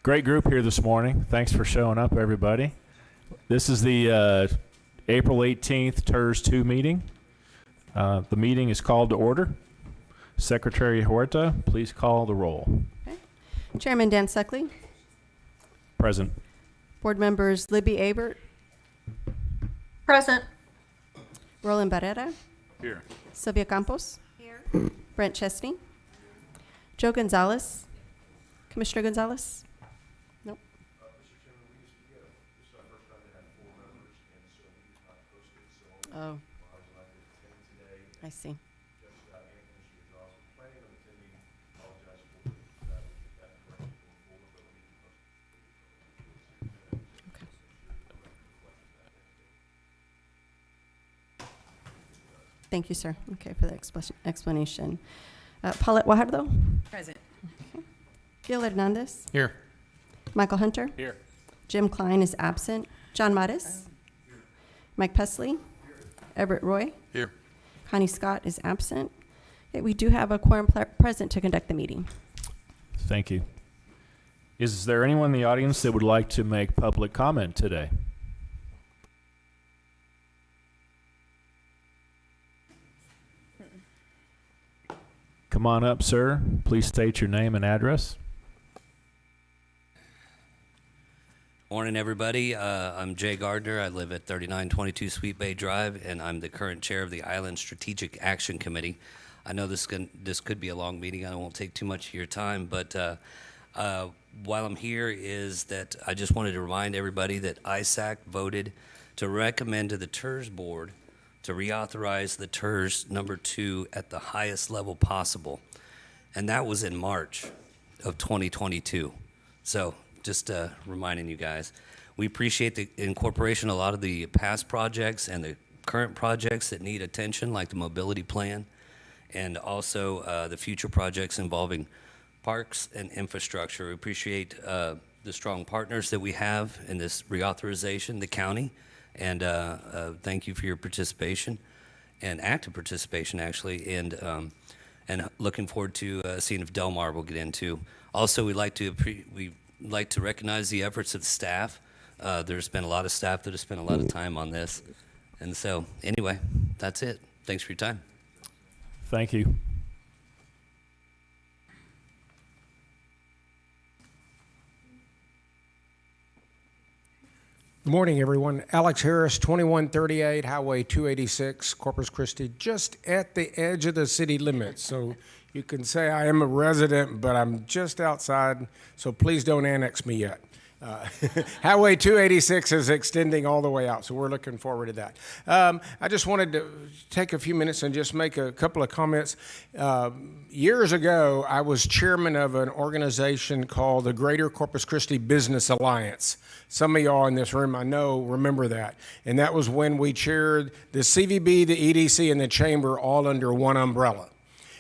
Great group here this morning. Thanks for showing up, everybody. This is the April 18th TIRZ 2 meeting. The meeting is called to order. Secretary Huerta, please call the roll. Okay. Chairman Dan Suckley. Present. Board members Libby Abert, Present. Roland Barrera, Here. Sylvia Campos, here. Brent Chesney, Joe Gonzalez, Commissioner Gonzalez. Nope. Oh, I see. Thank you, sir. Okay, for the explanation. Paulette Guajardo. Present. Okay. Gil Hernandez. Here. Michael Hunter. Here. Jim Klein is absent. John Mattis. Mike Pesley. Everett Roy. Here. Connie Scott is absent. Okay, we do have a quorum present to conduct the meeting. Thank you. Is there anyone in the audience that would like to make public comment today? Come on up, sir. Please state your name and address. Morning, everybody. I'm Jay Gardner. I live at 3922 Sweet Bay Drive, and I'm the current chair of the Island Strategic Action Committee. I know this could be a long meeting. I won't take too much of your time, but while I'm here is that I just wanted to remind everybody that ISAC voted to recommend to the TIRZ board to reauthorize the TIRZ number 2 at the highest level possible. And that was in March of 2022. So just reminding you guys, we appreciate the incorporation of a lot of the past projects and the current projects that need attention, like the mobility plan, and also the future projects involving parks and infrastructure. We appreciate the strong partners that we have in this reauthorization, the county, and thank you for your participation and active participation, actually, and looking forward to seeing if Delmar will get into. Also, we'd like to recognize the efforts of the staff. There's been a lot of staff that have spent a lot of time on this. And so, anyway, that's it. Thanks for your time. Thank you. Good morning, everyone. Alex Harris, 2138 Highway 286, Corpus Christi, just at the edge of the city limits. So you can say I am a resident, but I'm just outside, so please don't annex me yet. Highway 286 is extending all the way out, so we're looking forward to that. I just wanted to take a few minutes and just make a couple of comments. Years ago, I was chairman of an organization called the Greater Corpus Christi Business Alliance. Some of y'all in this room, I know, remember that. And that was when we chaired the CVB, the EDC, and the Chamber all under one umbrella.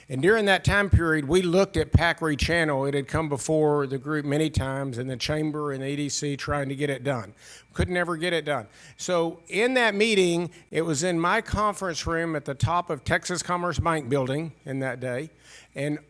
And during that time period, we looked at Packery Channel. It had come before the group many times, and the Chamber and the EDC trying to get it done. Could never get it done. So in that meeting, it was in my conference room at the top of Texas Commerce Bank building in that day, and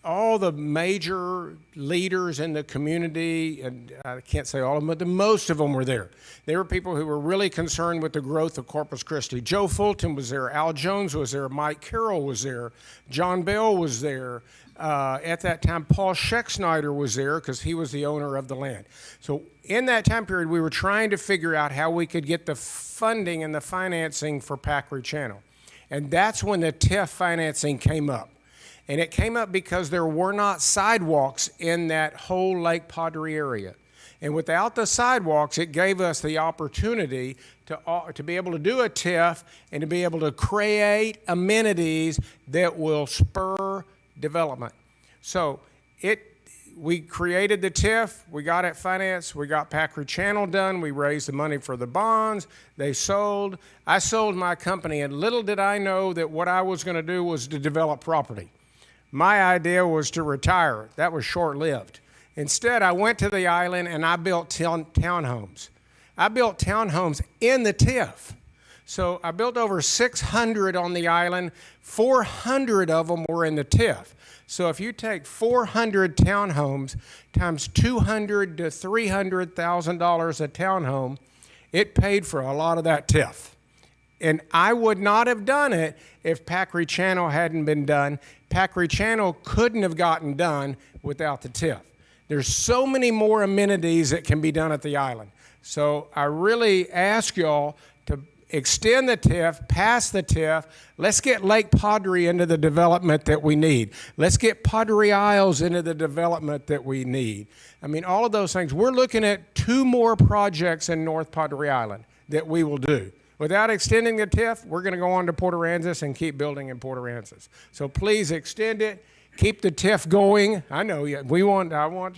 all the major leaders in the community, and I can't say all of them, but most of them were there. They were people who were really concerned with the growth of Corpus Christi. Joe Fulton was there, Al Jones was there, Mike Carroll was there, John Bell was there. At that time, Paul Scheck-Snyder was there because he was the owner of the land. So in that time period, we were trying to figure out how we could get the funding and the financing for Packery Channel. And that's when the TIF financing came up. And it came up because there were not sidewalks in that whole Lake Padre area. And without the sidewalks, it gave us the opportunity to be able to do a TIF and to be able to create amenities that will spur development. So we created the TIF, we got it financed, we got Packery Channel done, we raised the money for the bonds, they sold. I sold my company, and little did I know that what I was going to do was to develop property. My idea was to retire. That was short-lived. Instead, I went to the island and I built townhomes. I built townhomes in the TIF. So I built over 600 on the island. 400 of them were in the TIF. So if you take 400 townhomes times $200,000 to $300,000 a townhome, it paid for a lot of that TIF. And I would not have done it if Packery Channel hadn't been done. Packery Channel couldn't have gotten done without the TIF. There's so many more amenities that can be done at the island. So I really ask y'all to extend the TIF, pass the TIF. Let's get Lake Padre into the development that we need. Let's get Padre Isles into the development that we need. I mean, all of those things. We're looking at 2 more projects in North Padre Island that we will do. Without extending the TIF, we're going to go on to Port Aransas and keep building in Port Aransas. So please extend it. Keep the TIF going. I know I want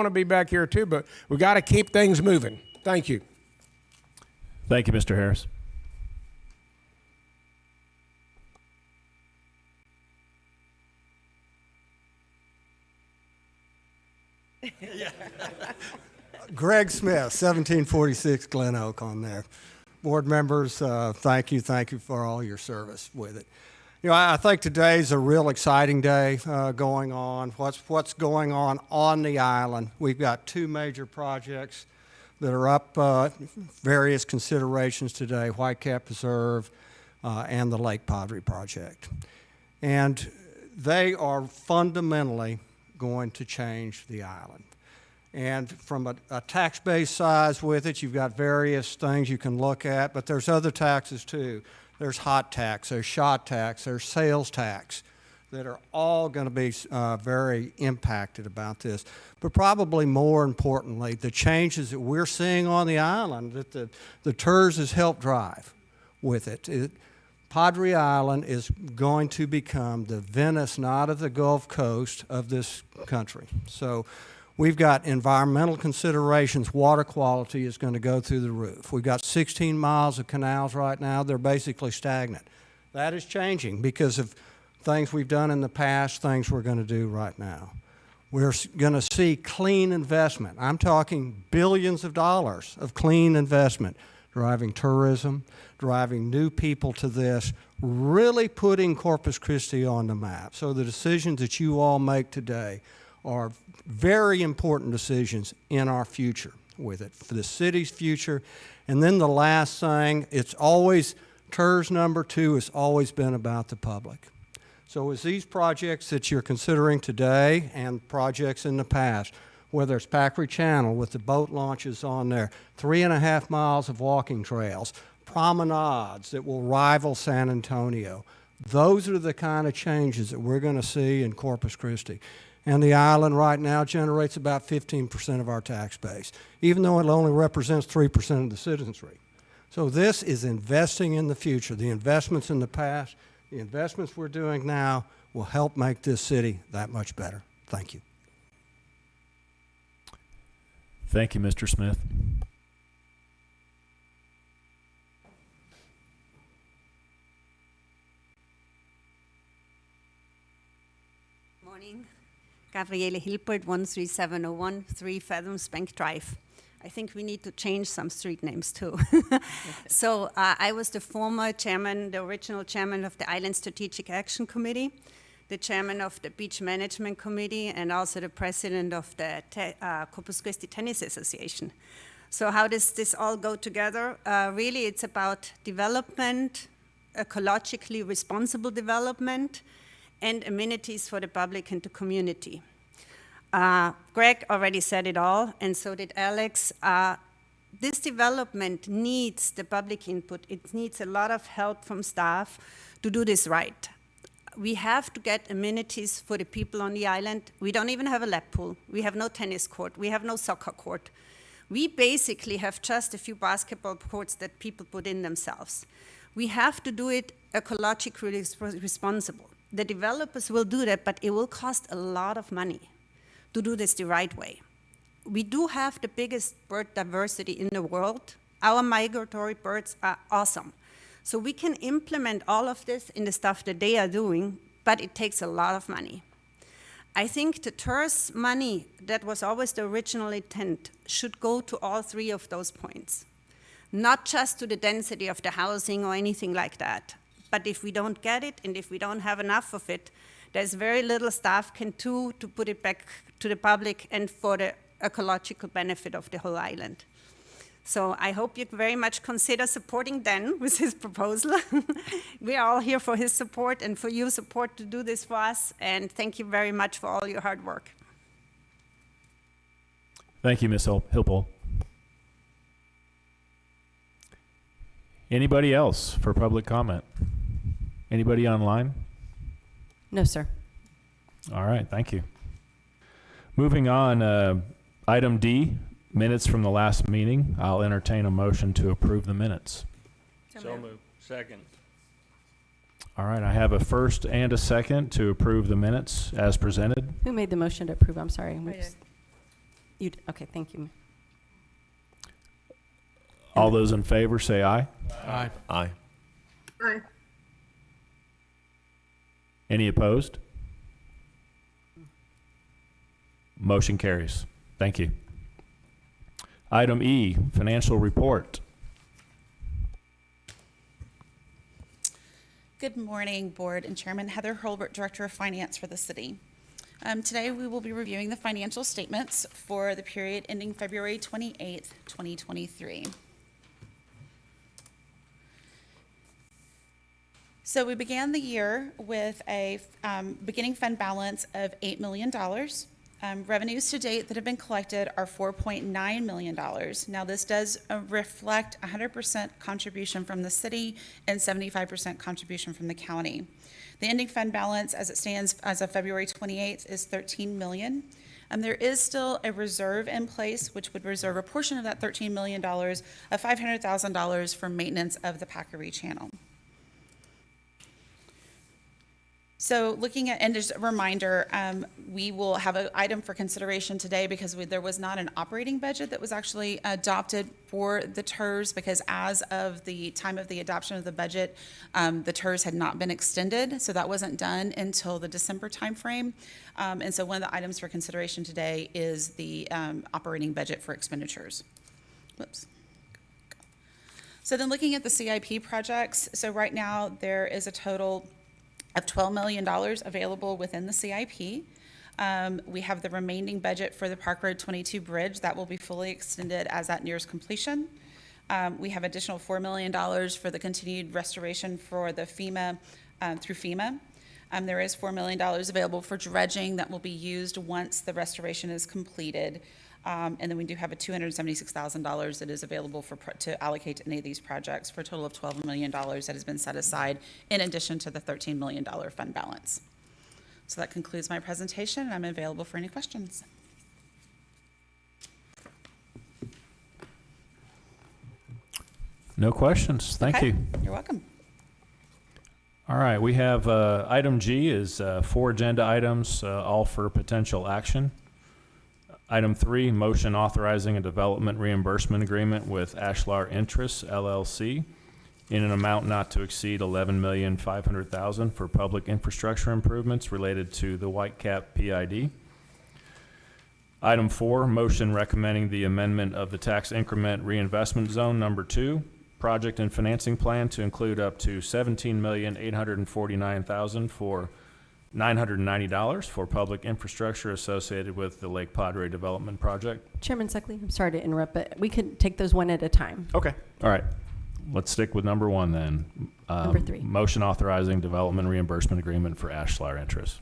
to be back here too, but we got to keep things moving. Thank you. Thank you, Mr. Harris. Greg Smith, 1746 Glen Oak on there. Board members, thank you for all your service with it. You know, I think today's a real exciting day going on. What's going on the island? We've got 2 major projects that are up, various considerations today, Whitecap Preserve and the Lake Padre project. And they are fundamentally going to change the island. And from a tax base size with it, you've got various things you can look at, but there's other taxes too. There's hot tax, there's shot tax, there's sales tax that are all going to be very impacted about this. But probably more importantly, the changes that we're seeing on the island that the TIRZ has helped drive with it. Padre Island is going to become the Venice, not of the Gulf Coast, of this country. So we've got environmental considerations. Water quality is going to go through the roof. We've got 16 miles of canals right now. They're basically stagnant. That is changing because of things we've done in the past, things we're going to do right now. We're going to see clean investment. I'm talking billions of dollars of clean investment, driving tourism, driving new people to this, really putting Corpus Christi on the map. So the decisions that you all make today are very important decisions in our future with it, for the city's future. And then the last thing, it's always, TIRZ number 2 has always been about the public. So as these projects that you're considering today and projects in the past, whether it's Packery Channel with the boat launches on there, 3.5 miles of walking trails, promenades that will rival San Antonio, those are the kind of changes that we're going to see in Corpus Christi. And the island right now generates about 15% of our tax base, even though it only represents 3% of the citizenry. So this is investing in the future. The investments in the past, the investments we're doing now will help make this city that much better. Thank you. Thank you, Mr. Smith. Morning. Gabriele Hilpert, 13701, 3 Fathoms Bank Drive. I think we need to change some street names too. So I was the former chairman, the original chairman of the Island Strategic Action Committee, the chairman of the Beach Management Committee, and also the president of the Corpus Christi Tennis Association. So how does this all go together? Really, it's about development, ecologically responsible development, and amenities for the public and the community. Greg already said it all, and so did Alex. This development needs the public input. It needs a lot of help from staff to do this right. We have to get amenities for the people on the island. We don't even have a lap pool. We have no tennis court. We have no soccer court. We basically have just a few basketball courts that people put in themselves. We have to do it ecologically responsible. The developers will do that, but it will cost a lot of money to do this the right way. We do have the biggest bird diversity in the world. Our migratory birds are awesome. So we can implement all of this in the stuff that they are doing, but it takes a lot of money. I think the TIRZ money that was always the original intent should go to all 3 of those points. not just to the density of the housing or anything like that. But if we don't get it, and if we don't have enough of it, there's very little staff can do to put it back to the public and for the ecological benefit of the whole island. So I hope you very much consider supporting Dan with his proposal. We are all here for his support and for your support to do this for us, and thank you very much for all your hard work. Thank you, Ms. Hilpel. Anybody else for public comment? Anybody online? No, sir. All right, thank you. Moving on, item D, minutes from the last meeting. I'll entertain a motion to approve the minutes. So moved. Second. All right, I have a first and a second to approve the minutes as presented. Who made the motion to approve? I'm sorry. You did. Okay, thank you. All those in favor say aye. Aye. Aye. Any opposed? Motion carries. Thank you. Item E, financial report. Good morning, Board and Chairman. Heather Hurlbert, Director of Finance for the city. Today, we will be reviewing the financial statements for the period ending February 28th, 2023. So we began the year with a beginning fund balance of $8 million. Revenues to date that have been collected are $4.9 million. Now, this does reflect 100% contribution from the city and 75% contribution from the county. The ending fund balance as it stands as of February 28th is $13 million. There is still a reserve in place, which would reserve a portion of that $13 million of $500,000 for maintenance of the Packery Channel. So looking at, and just a reminder, we will have an item for consideration today because there was not an operating budget that was actually adopted for the TIRZ, because as of the time of the adoption of the budget, the TIRZ had not been extended, so that wasn't done until the December timeframe. And so one of the items for consideration today is the operating budget for expenditures. Whoops. So then looking at the CIP projects, so right now there is a total of $12 million available within the CIP. We have the remaining budget for the Park Road 22 bridge that will be fully extended as that nears completion. We have additional $4 million for the continued restoration for the FEMA, through FEMA. There is $4 million available for dredging that will be used once the restoration is completed. And then we do have a $276,000 that is available to allocate to any of these projects for a total of $12 million that has been set aside in addition to the $13 million fund balance. So that concludes my presentation, and I'm available for any questions. No questions. Thank Okay. you. You're welcome. All right, we have item G is 4 agenda items, all for potential action. Item 3, motion authorizing a development reimbursement agreement with Ashlar Interests, LLC, in an amount not to exceed $11,500,000 for public infrastructure improvements related to the Whitecap PID. Item 4, motion recommending the amendment of the tax increment reinvestment zone number 2 project and financing plan to include up to $17,849,000 for $990 for public infrastructure associated with the Lake Padre development project. Chairman Suckley, I'm sorry to interrupt, but we could take those one at a time. Okay. All right. Let's stick with number 1 then. Number 3. Motion authorizing development reimbursement agreement for Ashlar Interests.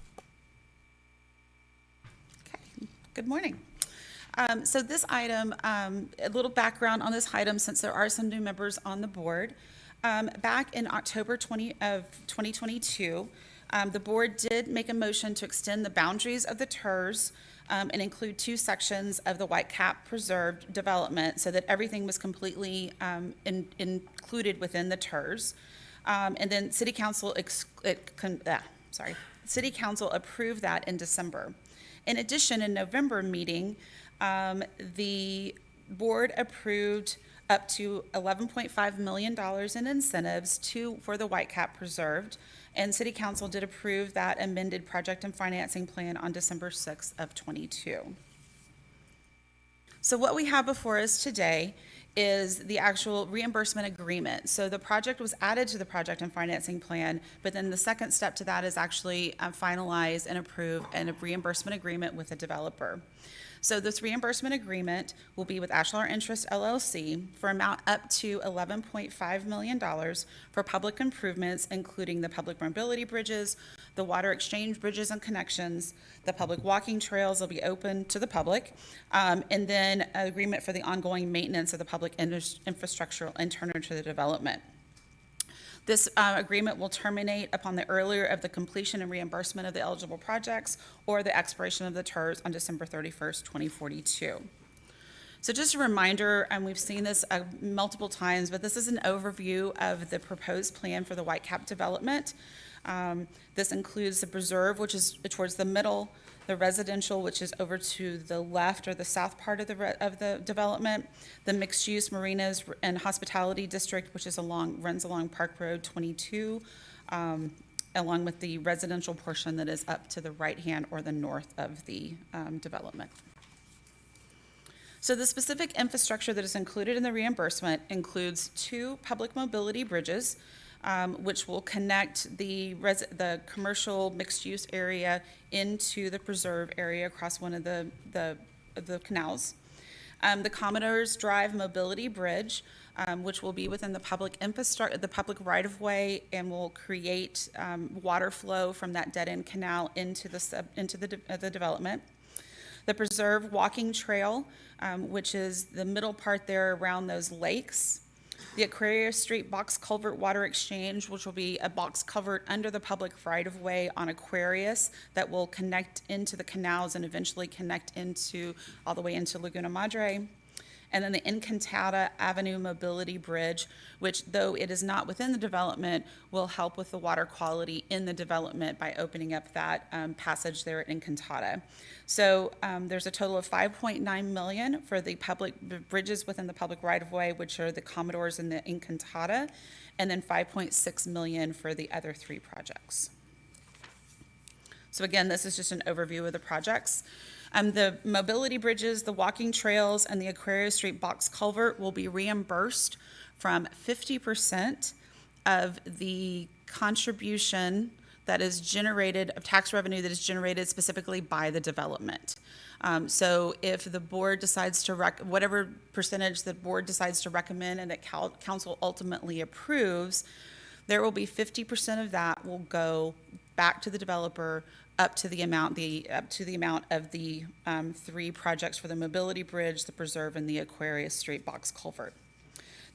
Okay. Good morning. So this item, a little background on this item since there are some new members on the board. Back in October 2022, the board did make a motion to extend the boundaries of the TIRZ and include 2 sections of the Whitecap Preserved development so that everything was completely included within the TIRZ. And then City Council City Council approved that in December. In addition, in November meeting, the board approved up to $11.5 million in incentives for the Whitecap Preserved, and City Council did approve that amended project and financing plan on December 6th of '22. So what we have before us today is the actual reimbursement agreement. So the project was added to the project and financing plan, but then the second step to that is actually finalize and approve a reimbursement agreement with the developer. So this reimbursement agreement will be with Ashlar Interest LLC for amount up to $11.5 million for public improvements, including the public mobility bridges, the water exchange bridges and connections, the public walking trails will be open to the public, and then an agreement for the ongoing maintenance of the public infrastructure internal to the development. This agreement will terminate upon the earlier of the completion and reimbursement of the eligible projects or the expiration of the TIRZ on December 31st, 2042. So just a reminder, and we've seen this multiple times, but this is an overview of the proposed plan for the Whitecap development. This includes the preserve, which is towards the middle, the residential, which is over to the left or the south part of the development, the mixed-use marinas and hospitality district, which is runs along Park Road 22, along with the residential portion that is up to the right-hand or the north of the development. So the specific infrastructure that is included in the reimbursement includes 2 public mobility bridges, which will connect the commercial mixed-use area into the preserve area across one of the canals. The Commodore's Drive Mobility Bridge, which will be within the public right-of-way and will create water flow from that dead-end canal into the development. The Preserve Walking Trail, which is the middle part there around those lakes. The Aquarius Street Box Culvert Water Exchange, which will be a box culvert under the public right-of-way on Aquarius that will connect into the canals and eventually connect all the way into Laguna Madre. And then the Encantada Avenue Mobility Bridge, which, though it is not within the development, will help with the water quality in the development by opening up that passage there at Encantada. So there's a total of $5.9 million for the public bridges within the public right-of-way, which are the Commodores and the Encantada, and then $5.6 million for the other 3 projects. So again, this is just an overview of the projects. The mobility bridges, the walking trails, and the Aquarius Street Box Culvert will be reimbursed from 50% of the contribution that is generated, of tax revenue that is generated specifically by the development. So if the board decides to, whatever percentage the board decides to recommend and that council ultimately approves, there will be 50% of that will go back to the developer up to the amount of the 3 projects for the mobility bridge, the preserve, and the Aquarius Street Box Culvert.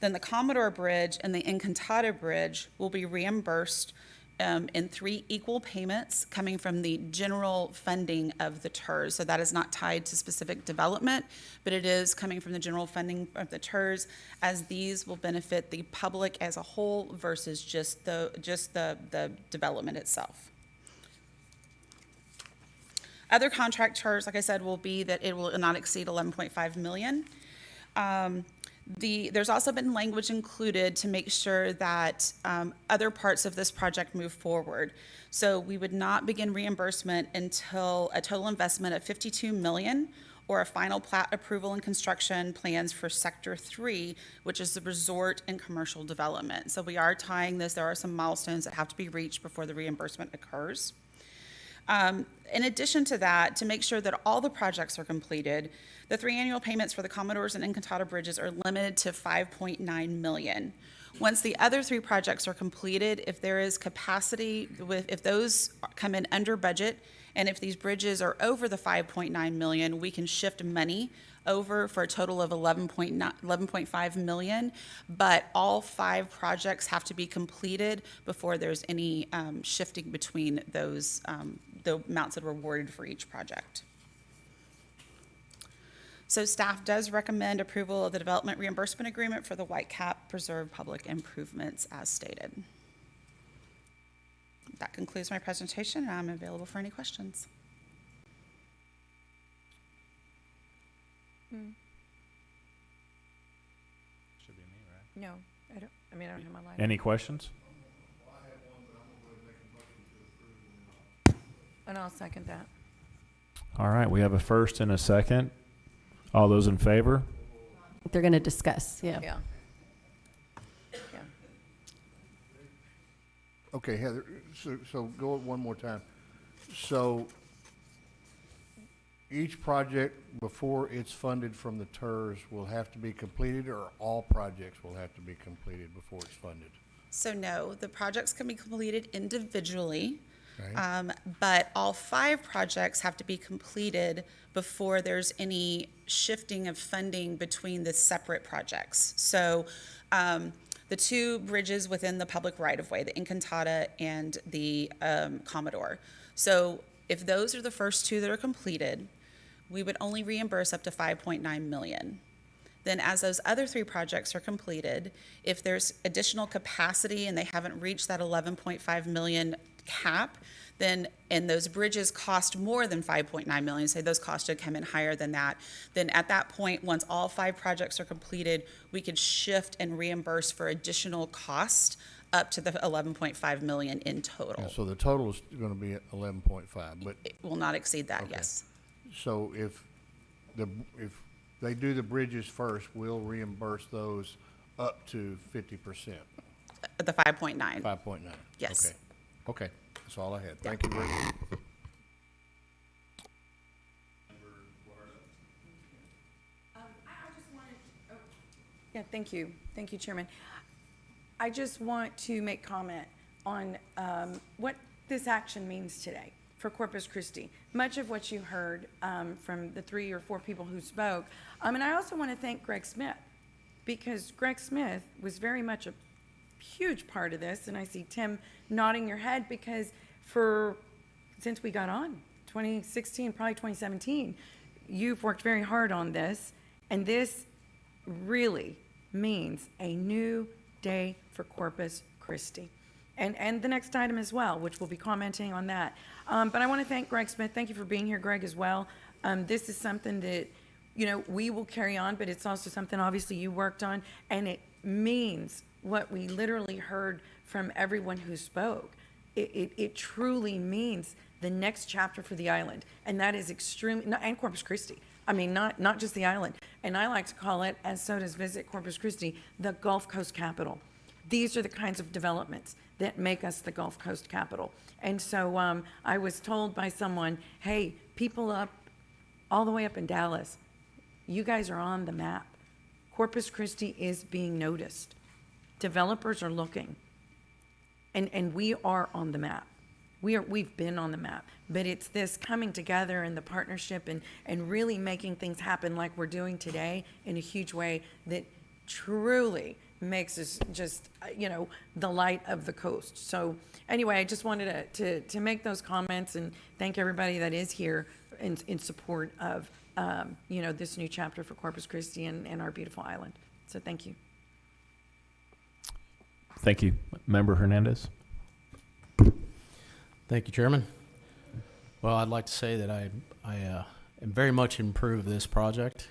Then the Commodore Bridge and the Encantada Bridge will be reimbursed in 3 equal payments coming from the general funding of the TIRZ. So that is not tied to specific development, but it is coming from the general funding of the TIRZ, as these will benefit the public as a whole versus just the development itself. Other contract terms, like I said, will be that it will not exceed $11.5 million. There's also been language included to make sure that other parts of this project move forward. So we would not begin reimbursement until a total investment of $52 million or a final plat approval and construction plans for Sector 3, which is the resort and commercial development. So we are tying this. There are some milestones that have to be reached before the reimbursement occurs. In addition to that, to make sure that all the projects are completed, the 3 annual payments for the Commodores and Encantada bridges are limited to $5.9 million. Once the other 3 projects are completed, if there is capacity, if those come in under budget, and if these bridges are over the $5.9 million, we can shift money over for a total of $11.5 million, but all 5 projects have to be completed before there's any shifting between those the amounts that are awarded for each project. So staff does recommend approval of the development reimbursement agreement for the Whitecap Preserve public improvements as stated. That concludes my presentation, and I'm available for any questions. Should be me, right? No, I don't have my line. Any questions? And I'll second that. All right, we have a first and a second. All those in favor? they're going to discuss, yeah. Yeah. Yeah. Okay, Heather, so go it one more time. So each project before it's funded from the TIRZ will have to be completed, or all projects will have to be completed before it's funded? So no, the projects can be completed individually, Okay. but all 5 projects have to be completed before there's any shifting of funding between the separate projects. So the 2 bridges within the public right-of-way, the Encantada and the Commodore. So if those are the first 2 that are completed, we would only reimburse up to $5.9 million. Then as those other 3 projects are completed, if there's additional capacity and they haven't reached that 11.5 million cap, then, and those bridges cost more than 5.9 million, say those costs should come in higher than that, then at that point, once all 5 projects are completed, we could shift and reimburse for additional cost up to the 11.5 million in total. Yeah, so the total is gonna be at 11.5, but, It will not exceed that, Okay. yes. so if they do the bridges first, we'll reimburse those up to 50%, The 5.9. 5.9? Yes. Okay. Okay, that's all I had. Thank you very much. Yeah, thank you. Thank you, Chairman. I just want to make comment on what this action means today for Corpus Christi. Much of what you heard from the 3 or 4 people who spoke. And I also want to thank Greg Smith, because Greg Smith was very much a huge part of this. And I see Tim nodding your head, because since we got on, 2016, probably 2017, you've worked very hard on this. And this really means a new day for Corpus Christi. And the next item as well, which we'll be commenting on that. But I want to thank Greg Smith. Thank you for being here, Greg, as well. This is something that, we will carry on, but it's also something obviously you worked on, and it means what we literally heard from everyone who spoke. It truly means the next chapter for the island, and that is extremely, and Corpus Christi. I mean, not just the island. And I like to call it, as so does Visit Corpus Christi, the Gulf Coast capital. These are the kinds of developments that make us the Gulf Coast capital. And so I was told by someone, hey, people up, all the way up in Dallas, you guys are on the map. Corpus Christi is being noticed. Developers are looking. And we are on the map. We've been on the map, but it's this coming together and the partnership and really making things happen like we're doing today in a huge way that truly makes us just, the light of the coast. So anyway, I just wanted to make those comments and thank everybody that is here in support of, this new chapter for Corpus Christi and our beautiful island. So thank you. Thank you. Member Hernandez? Thank you, Chairman. Well, I'd like to say that I am very much in approve of this project.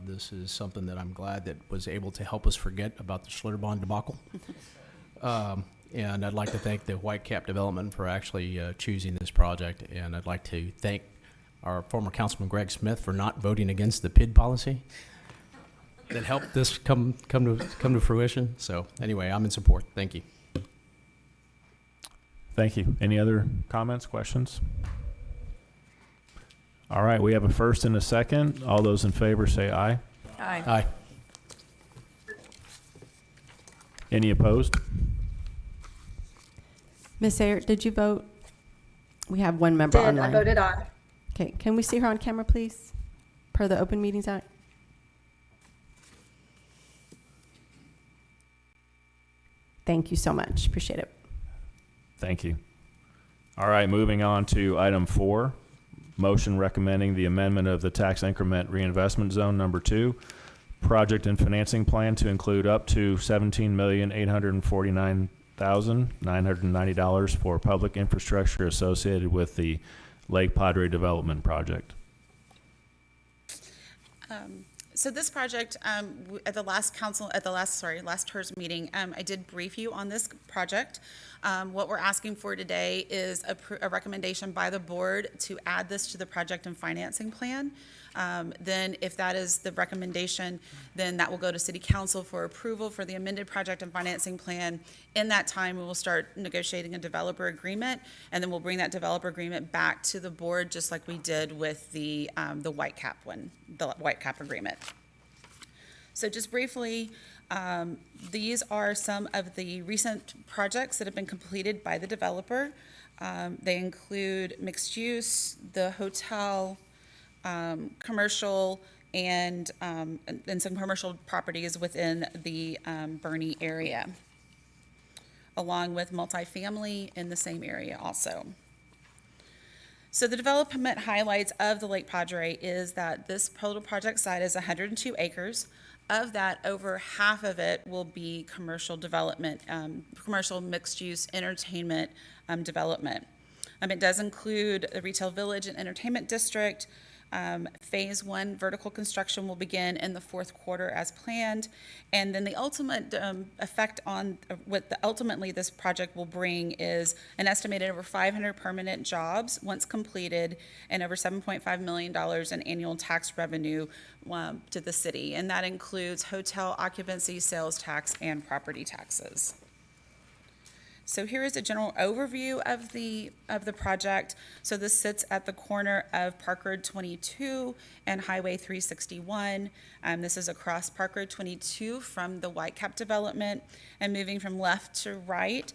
This is something that I'm glad that was able to help us forget about the Schlitterbahn debacle. And I'd like to thank the Whitecap Development for actually choosing this project. And I'd like to thank our former Councilman Greg Smith for not voting against the PID policy that helped this come to fruition. So anyway, I'm in support. Thank you. Thank you. Any other comments, questions? All right, we have a first and a second. All those in favor say aye. Aye. Aye. Any opposed? Ms. Ayer, did you vote? We have one member online. I voted aye. Okay, can we see her on camera, please? Per the Open Meetings Act. Thank you so much. Appreciate it. Thank you. All right, moving on to item 4, motion recommending the amendment of the tax increment reinvestment zone number 2, project and financing plan to include up to $17,849,990 for public infrastructure associated with the Lake Padre development project. So this project, at the last TIRZ meeting, I did brief you on this project. What we're asking for today is a recommendation by the board to add this to the project and financing plan. Then if that is the recommendation, then that will go to City Council for approval for the amended project and financing plan. In that time, we will start negotiating a developer agreement, and then we'll bring that developer agreement back to the board, just like we did with the Whitecap one, the Whitecap agreement. So just briefly, these are some of the recent projects that have been completed by the developer. They include mixed use, the hotel, commercial, and some commercial properties within the Bernie area, along with multifamily in the same area also. So the development highlights of the Lake Padre is that this total project site is 102 acres. Of that, over half of it will be commercial development, commercial mixed-use entertainment development. It does include a retail village and entertainment district. Phase 1 vertical construction will begin in the fourth quarter as planned. And then the ultimate effect on ultimately this project will bring is an estimated over 500 permanent jobs once completed and over $7.5 million in annual tax revenue to the city. And that includes hotel occupancy, sales tax, and property taxes. So here is a general overview of the project. So this sits at the corner of Park Road 22 and Highway 361. This is across Park Road 22 from the Whitecap development, and moving from left to right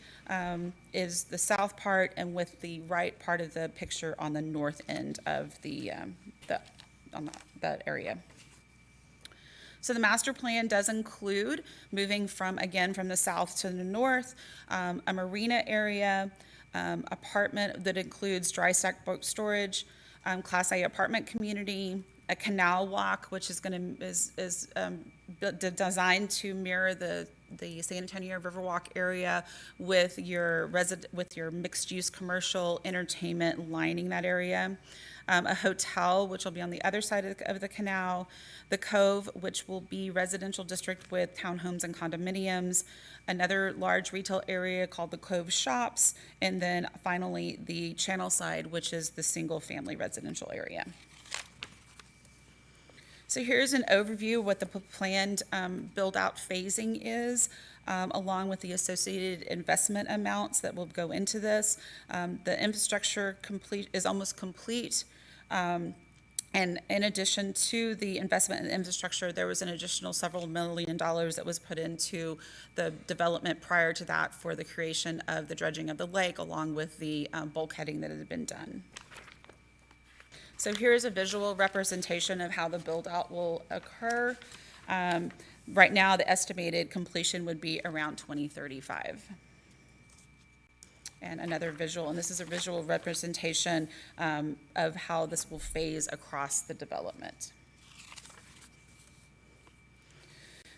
is the south part, and with the right part of the picture on the north end of that area. So the master plan does include moving from the south to the north, a marina area, apartment that includes dry stack boat storage, Class A apartment community, a canal walk, which is designed to mirror the San Antonio Riverwalk area with your mixed-use commercial entertainment lining that area. A hotel, which will be on the other side of the canal, the Cove, which will be residential district with townhomes and condominiums, another large retail area called the Cove Shops, and then finally the channel side, which is the single-family residential area. So here's an overview of what the planned build-out phasing is, along with the associated investment amounts that will go into this. The infrastructure is almost complete. And in addition to the investment in infrastructure, there was an additional several $1 million that was put into the development prior to that for the creation of the dredging of the lake, along with the bulkheading that had been done. So here's a visual representation of how the build-out will occur. Right now, the estimated completion would be around 2035. And another visual, and this is a visual representation of how this will phase across the development.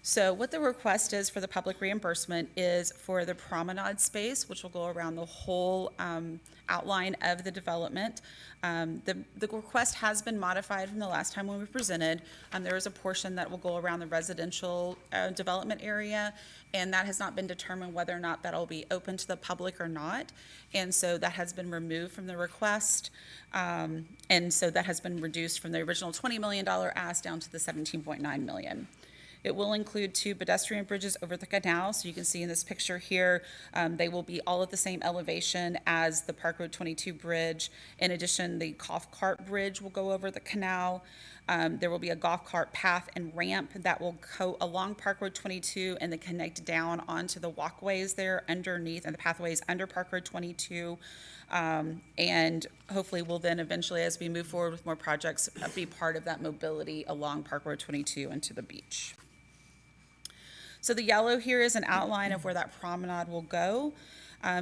So what the request is for the public reimbursement is for the promenade space, which will go around the whole outline of the development. The request has been modified from the last time when we presented. There is a portion that will go around the residential development area, and that has not been determined whether or not that'll be open to the public or not. And so that has been removed from the request. And so that has been reduced from the original $20 million ask down to the $17.9 million. It will include 2 pedestrian bridges over the canal. So you can see in this picture here, they will be all at the same elevation as the Park Road 22 bridge. In addition, the golf cart bridge will go over the canal. There will be a golf cart path and ramp that will go along Park Road 22 and then connect down onto the walkways there underneath and the pathways under Park Road 22. And hopefully will then eventually, as we move forward with more projects, be part of that mobility along Park Road 22 and to the beach. So the yellow here is an outline of where that promenade will go.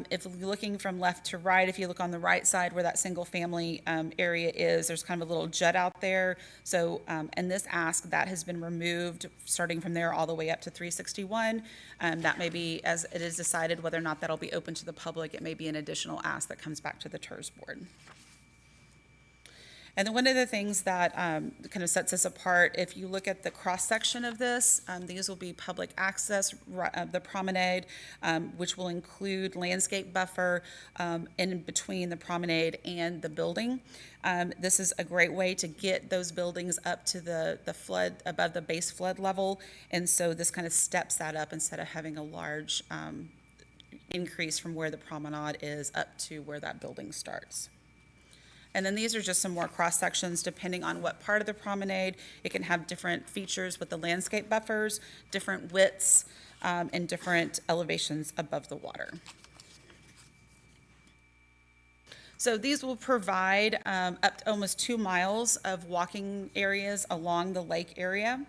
If you're looking from left to right, if you look on the right side where that single family area is, there's kind of a little jut out there. So in this ask, that has been removed, starting from there all the way up to 361. That may be, as it is decided whether or not that'll be open to the public, it may be an additional ask that comes back to the TIRZ board. And then one of the things that kind of sets us apart, if you look at the cross-section of this, these will be public access, the promenade, which will include landscape buffer in between the promenade and the building. This is a great way to get those buildings up to the flood, above the base flood level. And so this kind of steps that up instead of having a large increase from where the promenade is up to where that building starts. And then these are just some more cross sections depending on what part of the promenade. It can have different features with the landscape buffers, different widths, and different elevations above the water. So these will provide up to almost 2 miles of walking areas along the lake area.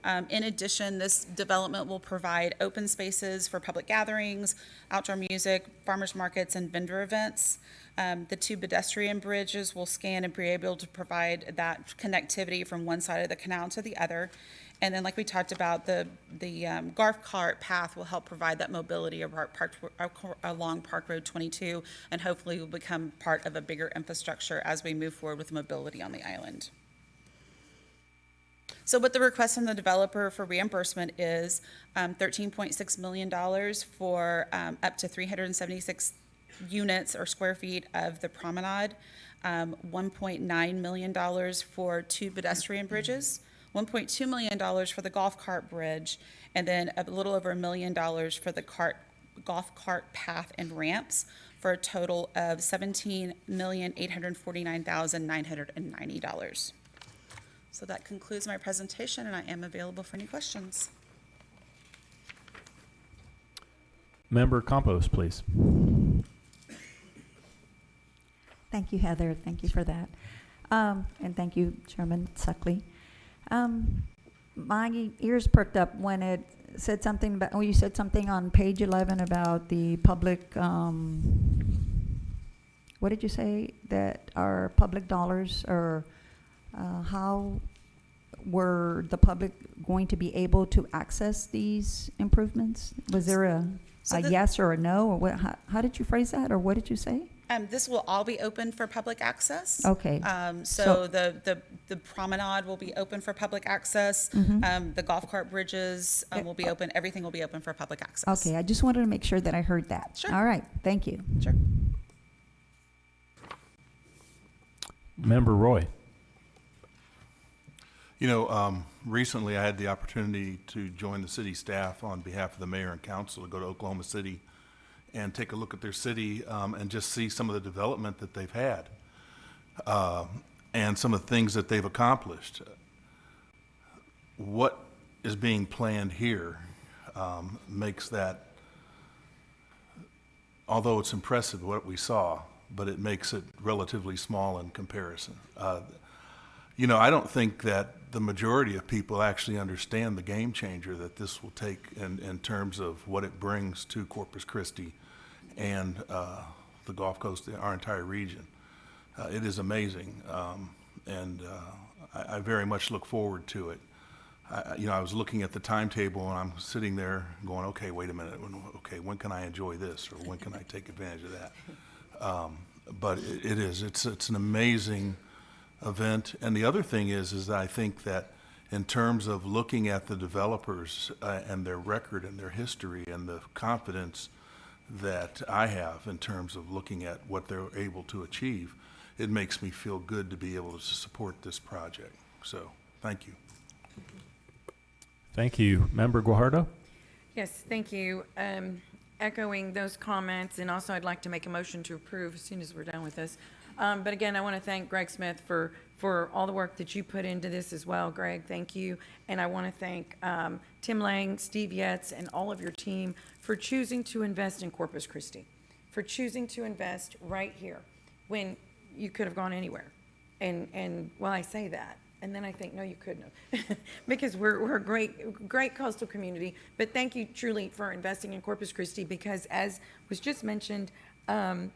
In addition, this development will provide open spaces for public gatherings, outdoor music, farmers markets, and vendor events. The 2 pedestrian bridges will scan and be able to provide that connectivity from one side of the canal to the other. And then, like we talked about, the golf cart path will help provide that mobility along Park Road 22, and hopefully will become part of a bigger infrastructure as we move forward with mobility on the island. So what the request from the developer for reimbursement is $13.6 million for up to 376 units or square feet of the promenade, $1.9 million for 2 pedestrian bridges, $1.2 million for the golf cart bridge, and then a little over $1 million for the golf cart path and ramps, for a total of $17,849,990. So that concludes my presentation, and I am available for any questions. Member Campos, please. Thank you, Heather. Thank you for that. And thank you, Chairman Suckley. My ears perked up when it said something about, you said something on page 11 about the public, what did you say? That our public dollars, or how were the public going to be able to access these improvements? Was there a yes or a no, or what? How did you phrase that, or what did you say? This will all be open for public access. Okay. So the promenade will be open for public access. The golf cart bridges will be open. Everything will be open for public access. Okay, I just wanted to make sure that I heard that. Sure. All right, thank you. Sure. Member Roy. You know, recently I had the opportunity to join the city staff on behalf of the mayor and council to go to Oklahoma City and take a look at their city and just see some of the development that they've had and some of the things that they've accomplished. What is being planned here makes that, although it's impressive what we saw, but it makes it relatively small in comparison. You know, I don't think that the majority of people actually understand the game changer that this will take in terms of what it brings to Corpus Christi and the Gulf Coast, our entire region. It is amazing, and I very much look forward to it. You know, I was looking at the timetable and I'm sitting there going, okay, wait a minute, when can I enjoy this, or when can I take advantage of that? But it's an amazing event. And the other thing is that I think that in terms of looking at the developers and their record and their history and the confidence that I have in terms of looking at what they're able to achieve, it makes me feel good to be able to support this project. So, thank you. Thank you. Member Guajardo? Yes, thank you. Echoing those comments, and also I'd like to make a motion to approve as soon as we're done with this. But again, I want to thank Greg Smith for all the work that you put into this as well. Greg, thank you. And I want to thank Tim Lang, Steve Yetz, and all of your team for choosing to invest in Corpus Christi, for choosing to invest right here when you could have gone anywhere. And well, I say that, and then I think, no, you couldn't have, because we're a great coastal community. But thank you truly for investing in Corpus Christi, because as was just mentioned,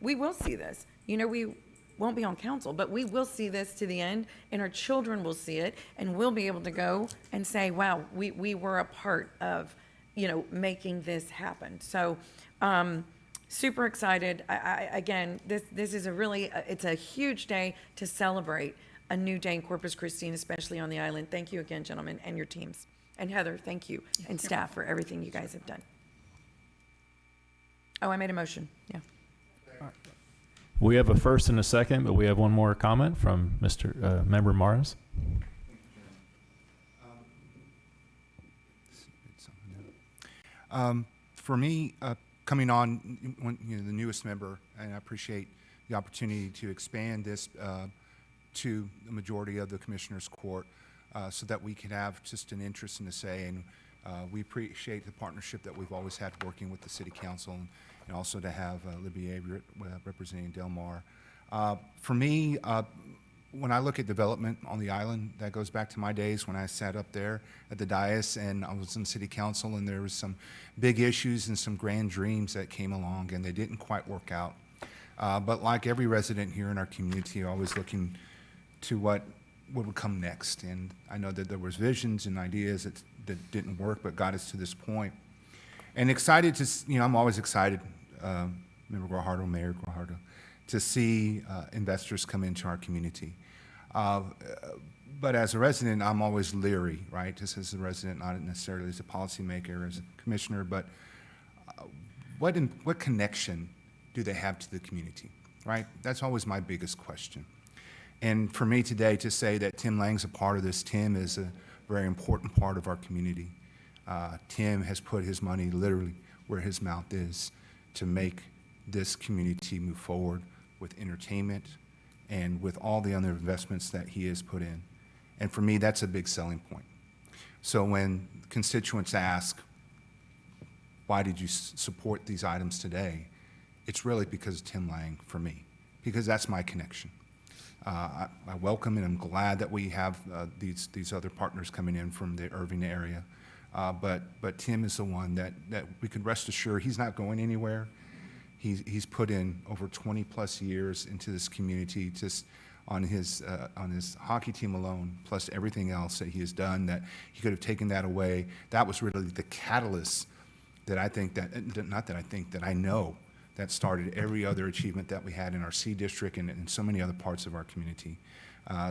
we will see this. You know, we won't be on council, but we will see this to the end, and our children will see it, and we'll be able to go and say, wow, we were a part of, you know, making this happen. So, super excited. Again, this is it's a huge day to celebrate a new day in Corpus Christi, and especially on the island. Thank you again, gentlemen, and your teams. And Heather, thank you, and staff for everything you guys have done. Oh, I made a motion, yeah. We have a first and a second, but we have one more comment from Mr. Member Morris. For me, coming on, the newest member, and I appreciate the opportunity to expand this to the majority of the Commissioners Court so that we can have just an interest in the say. And we appreciate the partnership that we've always had working with the City Council, and also to have Libby Averett representing Del Mar. For me, when I look at development on the island, that goes back to my days when I sat up there at the dais and I was in City Council, and there was some big issues and some grand dreams that came along, and they didn't quite work out. But like every resident here in our community, always looking to what would come next. And I know that there was visions and ideas that didn't work, but got us to this point. And excited to, I'm always excited, Member Guajardo, Mayor Guajardo, to see investors come into our community. But as a resident, I'm always leery, right? Just as a resident, not necessarily as a policymaker, as a commissioner, but what connection do they have to the community, right? That's always my biggest question. And for me today to say that Tim Lang's a part of this, Tim is a very important part of our community. Tim has put his money literally where his mouth is to make this community move forward with entertainment and with all the other investments that he has put in. And for me, that's a big selling point. So when constituents ask, why did you support these items today? It's really because of Tim Lang for me, because that's my connection. I welcome and I'm glad that we have these other partners coming in from the Irving area. But Tim is the one that we could rest assured he's not going anywhere. He's put in over 20 plus years into this community, just on his hockey team alone, plus everything else that he has done. That he could have taken that away. That was really the catalyst that I know that started every other achievement that we had in our C district and in so many other parts of our community.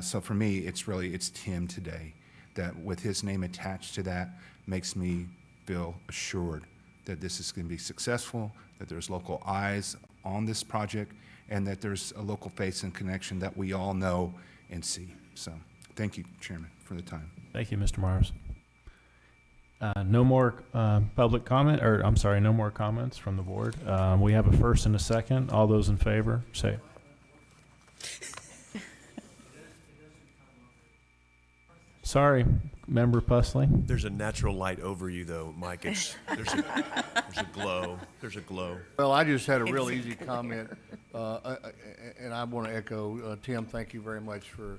So for me, it's Tim today that, with his name attached to that, makes me feel assured that this is going to be successful, that there's local eyes on this project, and that there's a local face and connection that we all know and see. So thank you, Chairman, for the time. Thank you, Mr. Morris. No more public comment, or I'm sorry, no more comments from the board. We have a first and a second. All those in favor, say. Sorry, Member Pusley. There's a natural light over you, though, Mike. There's a glow. There's a glow. Well, I just had a real easy comment, and I want to echo, Tim, thank you very much for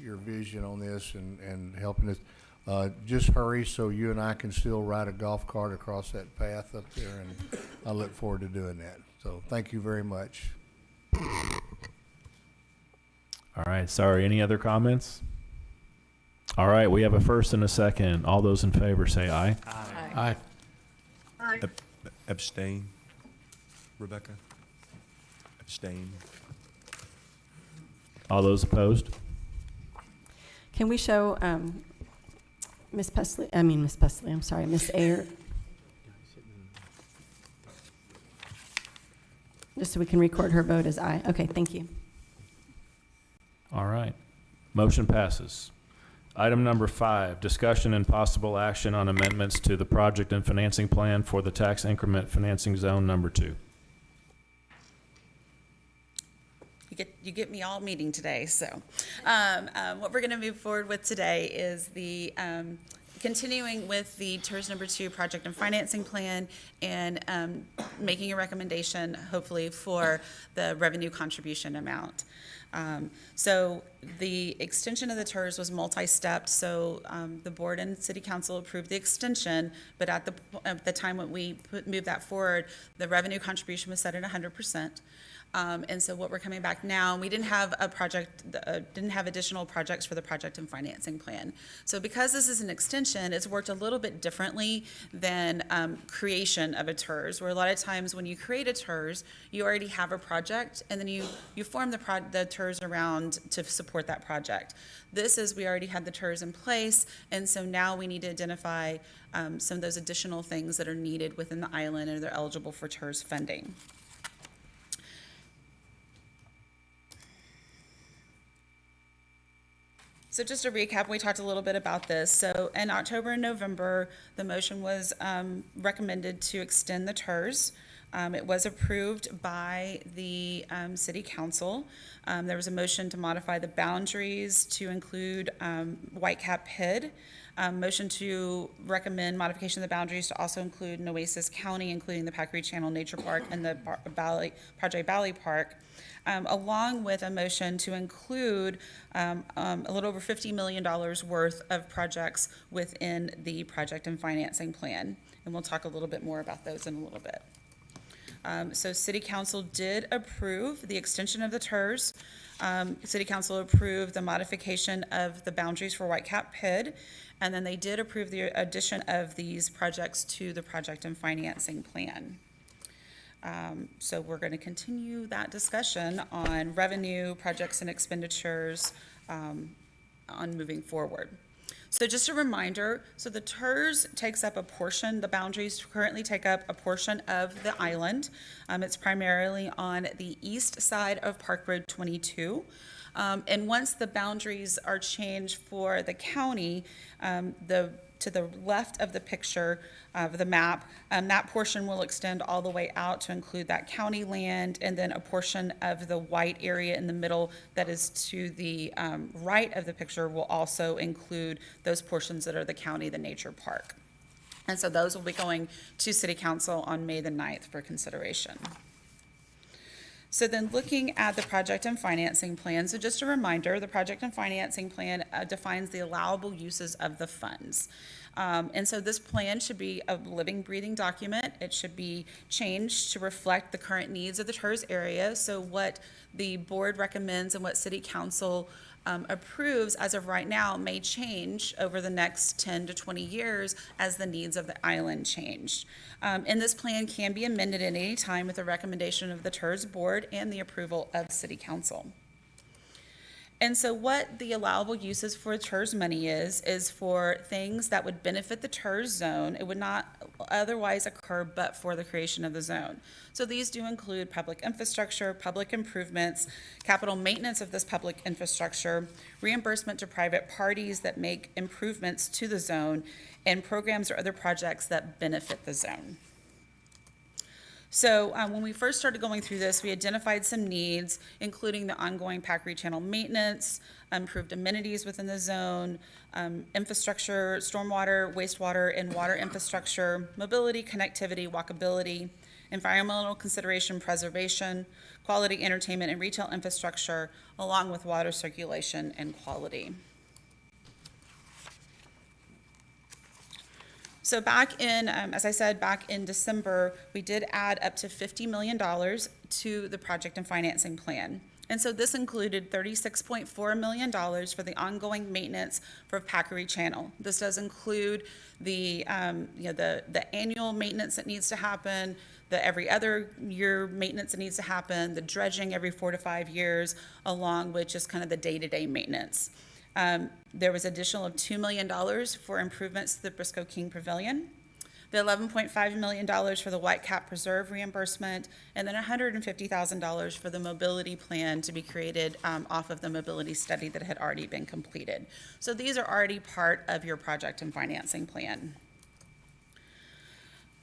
your vision on this and helping us. Just hurry so you and I can still ride a golf cart across that path up there, and I look forward to doing that. So thank you very much. All right, sorry. Any other comments? All right, we have a first and a second. All those in favor say aye. Aye. Abstain. Rebecca? Abstain. All those opposed? Can we show Miss Pusley, I'm sorry, Miss Ayer, just so we can record her vote as aye. Okay, thank you. All right. Motion passes. Item number 5, discussion and possible action on amendments to the project and financing plan for the tax increment financing zone number 2. You get me all meeting today. So what we're going to move forward with today is the continuing with the TIRZ number 2 project and financing plan, and making a recommendation, hopefully, for the revenue contribution amount. So the extension of the TIRZ was multi-stepped, so the board and city council approved the extension, but at the time when we moved that forward, the revenue contribution was set at 100%. And so what we're coming back now, we didn't have didn't have additional projects for the project and financing plan. So because this is an extension, it's worked a little bit differently than creation of a TIRZ, where a lot of times when you create a TIRZ, you already have a project, and then you form the TIRZ TIRZ around to support that project. This is, we already had the TIRZ in place, and so now we need to identify some of those additional things that are needed within the island and they're eligible for TIRZ funding. So just to recap, we talked a little bit about this. So in October and November, the motion was recommended to extend the TIRZ. It was approved by the City Council. There was a motion to modify the boundaries to include Whitecap PID. Motion to recommend modification of the boundaries to also include Nueces County, including the Packery Channel Nature Park and the Padre Valley Park. Along with a motion to include a little over $50 million worth of projects within the project and financing plan. And we'll talk a little bit more about those in a little bit. So City Council did approve the extension of the TIRZ. City Council approved the modification of the boundaries for Whitecap PID, and then they did approve the addition of these projects to the project and financing plan. So we're going to continue that discussion on revenue, projects and expenditures on moving forward. So just a reminder, so the TIRZ takes up a portion, the boundaries currently take up a portion of the island. It's primarily on the east side of Park Road 22. And once the boundaries are changed for the county, to the left of the picture of the map, that portion will extend all the way out to include that county land, and then a portion of the white area in the middle that is to the right of the picture will also include those portions that are the county, the nature park. And so those will be going to City Council on May the 9th for consideration. So then looking at the project and financing plan, so just a reminder, the project and financing plan defines the allowable uses of the funds. And so this plan should be a living, breathing document. It should be changed to reflect the current needs of the TIRZ area. So what the board recommends and what City Council approves as of right now may change over the next 10 to 20 years as the needs of the island change. And this plan can be amended at any time with the recommendation of the TIRZ board and the approval of City Council. And so what the allowable uses for TIRZ money is for things that would benefit the TIRZ zone. It would not otherwise occur but for the creation of the zone. So these do include public infrastructure, public improvements, capital maintenance of this public infrastructure, reimbursement to private parties that make improvements to the zone, and programs or other projects that benefit the zone. So when we first started going through this, we identified some needs, including the ongoing Packery Channel maintenance, improved amenities within the zone, infrastructure, stormwater, wastewater, and water infrastructure, mobility, connectivity, walkability, environmental consideration, preservation, quality entertainment and retail infrastructure, along with water circulation and quality. So back in, as I said, back in December, we did add up to $50 million to the project and financing plan. And so this included $36.4 million for the ongoing maintenance for Packery Channel. This does include the annual maintenance that needs to happen, the every other year maintenance that needs to happen, the dredging every 4 to 5 years, along with just kind of the day-to-day maintenance. There was additional of $2 million for improvements to the Briscoe King Pavilion, the $11.5 million for the Whitecap Preserve reimbursement, and then $150,000 for the mobility plan to be created off of the mobility study that had already been completed. So these are already part of your project and financing plan.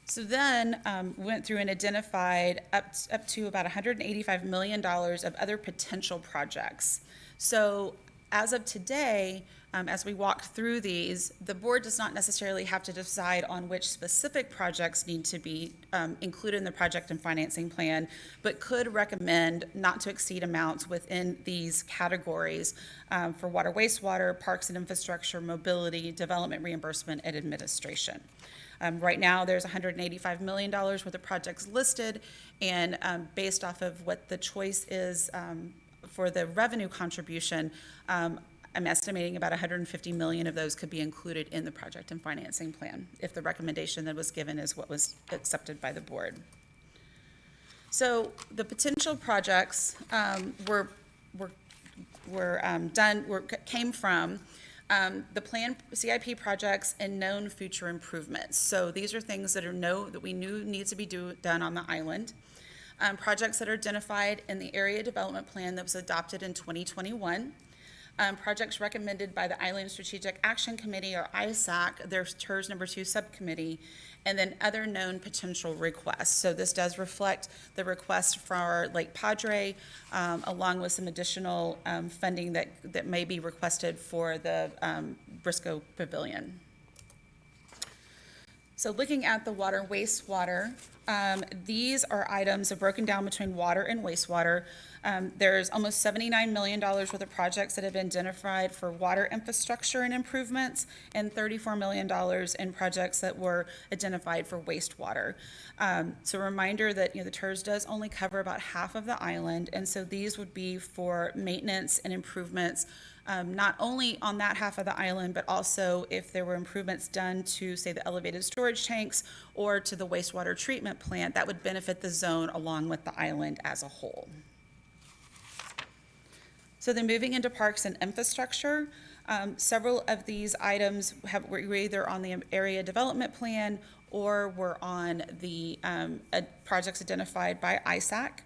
So then we went through and identified up to about $185 million of other potential projects. So as of today, as we walk through these, the board does not necessarily have to decide on which specific projects need to be included in the project and financing plan, but could recommend not to exceed amounts within these categories for water, wastewater, parks and infrastructure, mobility, development reimbursement, and administration. Right now, there's $185 million worth of projects listed, and based off of what the choice is for the revenue contribution, I'm estimating about $150 million of those could be included in the project and financing plan if the recommendation that was given is what was accepted by the board. So the potential projects were came from the planned CIP projects and known future improvements. So these are things that we knew needs to be done on the island. Projects that are identified in the area development plan that was adopted in 2021. Projects recommended by the Island Strategic Action Committee, or ISAC, their TIRZ number 2 subcommittee, and then other known potential requests. So this does reflect the request for Lake Padre, along with some additional funding that may be requested for the Briscoe Pavilion. So looking at the water and wastewater, these are items that are broken down between water and wastewater. There's almost $79 million worth of projects that have been identified for water infrastructure and improvements, and $34 million in projects that were identified for wastewater. So a reminder that the TIRZ does only cover about half of the island, and so these would be for maintenance and improvements, not only on that half of the island, but also if there were improvements done to, say, the elevated storage tanks or to the wastewater treatment plant, that would benefit the zone along with the island as a whole. So then moving into parks and infrastructure, several of these items were either on the area development plan or were on the projects identified by ISAC.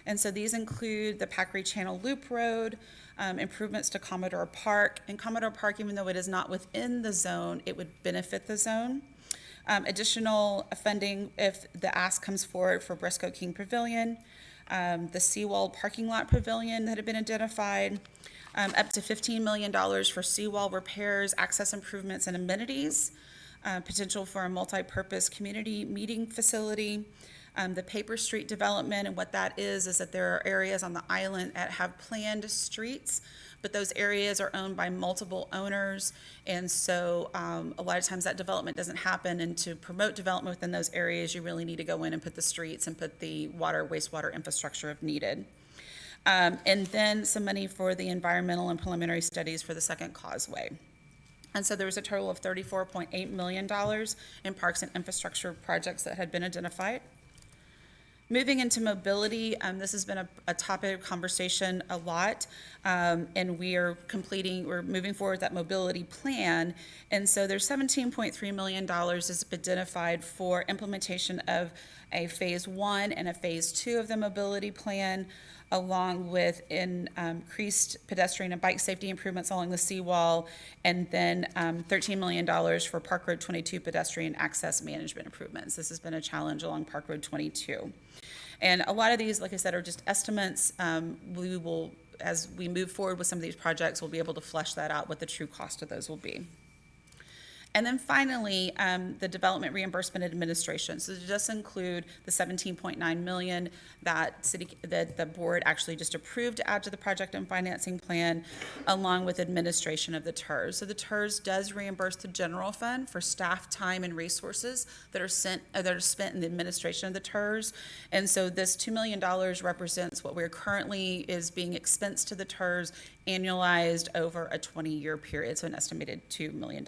And so these include the Packery Channel Loop Road, improvements to Commodore Park. And Commodore Park, even though it is not within the zone, it would benefit the zone. Additional funding if the ask comes forward for Briscoe King Pavilion, the Seawall Parking Lot Pavilion that had been identified, up to $15 million for seawall repairs, access improvements, and amenities, potential for a multi-purpose community meeting facility, the Paper Street development. And what that is that there are areas on the island that have planned streets, but those areas are owned by multiple owners, and so a lot of times that development doesn't happen, and to promote development within those areas, you really need to go in and put the streets and put the water, wastewater infrastructure if needed. And then some money for the environmental and preliminary studies for the second causeway. And so there was a total of $34.8 million in parks and infrastructure projects that had been identified. Moving into mobility, this has been a topic of conversation a lot, and we're moving forward with that mobility plan. And so there's $17.3 million is identified for implementation of a phase 1 and a phase 2 of the mobility plan, along with increased pedestrian and bike safety improvements along the seawall, and then $13 million for Park Road 22 pedestrian access management improvements. This has been a challenge along Park Road 22. And a lot of these, like I said, are just estimates. We will, as we move forward with some of these projects, we'll be able to flesh that out, what the true cost of those will be. And then finally, the development reimbursement administration. So it does include the $17.9 million that the board actually just approved to add to the project and financing plan, along with administration of the TIRZ. So the TIRZ does reimburse the general fund for staff time and resources that are spent in the administration of the TIRZ. And so this $2 million represents what we're currently is being expensed to the TIRZ annualized over a 20-year period, so an estimated $2 million.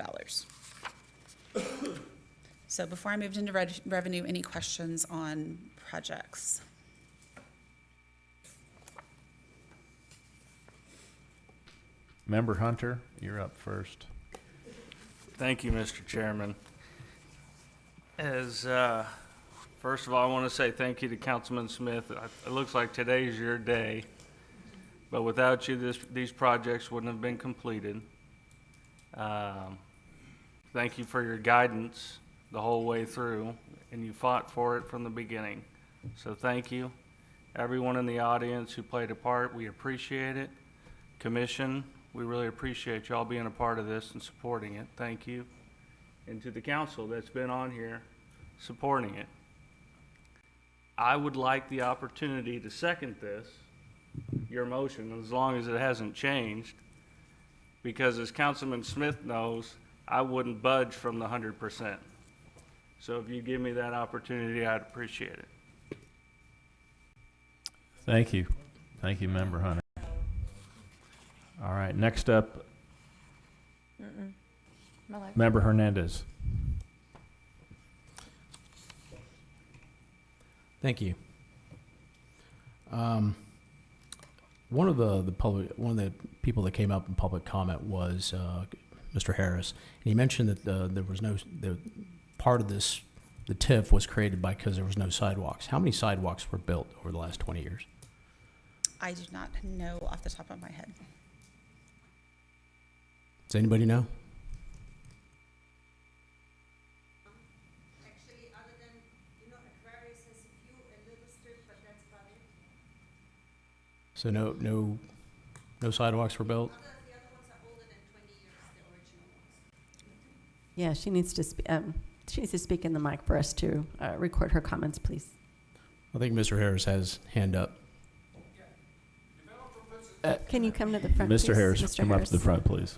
So before I moved into revenue, any questions on projects? Member Hunter, you're up first. Thank you, Mr. Chairman. First of all, I want to say thank you to Councilman Smith. It looks like today's your day, but without you, these projects wouldn't have been completed. Thank you for your guidance the whole way through, and you fought for it from the beginning. So thank you. Everyone in the audience who played a part, we appreciate it. Commission, we really appreciate y'all being a part of this and supporting it. Thank you. And to the council that's been on here supporting it. I would like the opportunity to second your motion, as long as it hasn't changed, because as Councilman Smith knows, I wouldn't budge from the 100%. So if you give me that opportunity, I'd appreciate it. Thank you. Thank you, Member Hunter. All right, next up, Member Hernandez. Thank you. one of the people that came up in public comment was Mr. Harris, and he mentioned that there was the part of this, the TIF was created because there was no sidewalks. How many sidewalks were built over the last 20 years? I do not know off the top of my head. Does anybody know? Actually, other than, Aquarius has a few, a little strip, but that's about it. So no sidewalks were built? The other ones are older than 20 years, the original ones. Yeah, she needs to speak in the mic for us to record her comments, please. I think Mr. Harris has hand up. Can you come to the front, Mr. please? Harris, come up to the front, please.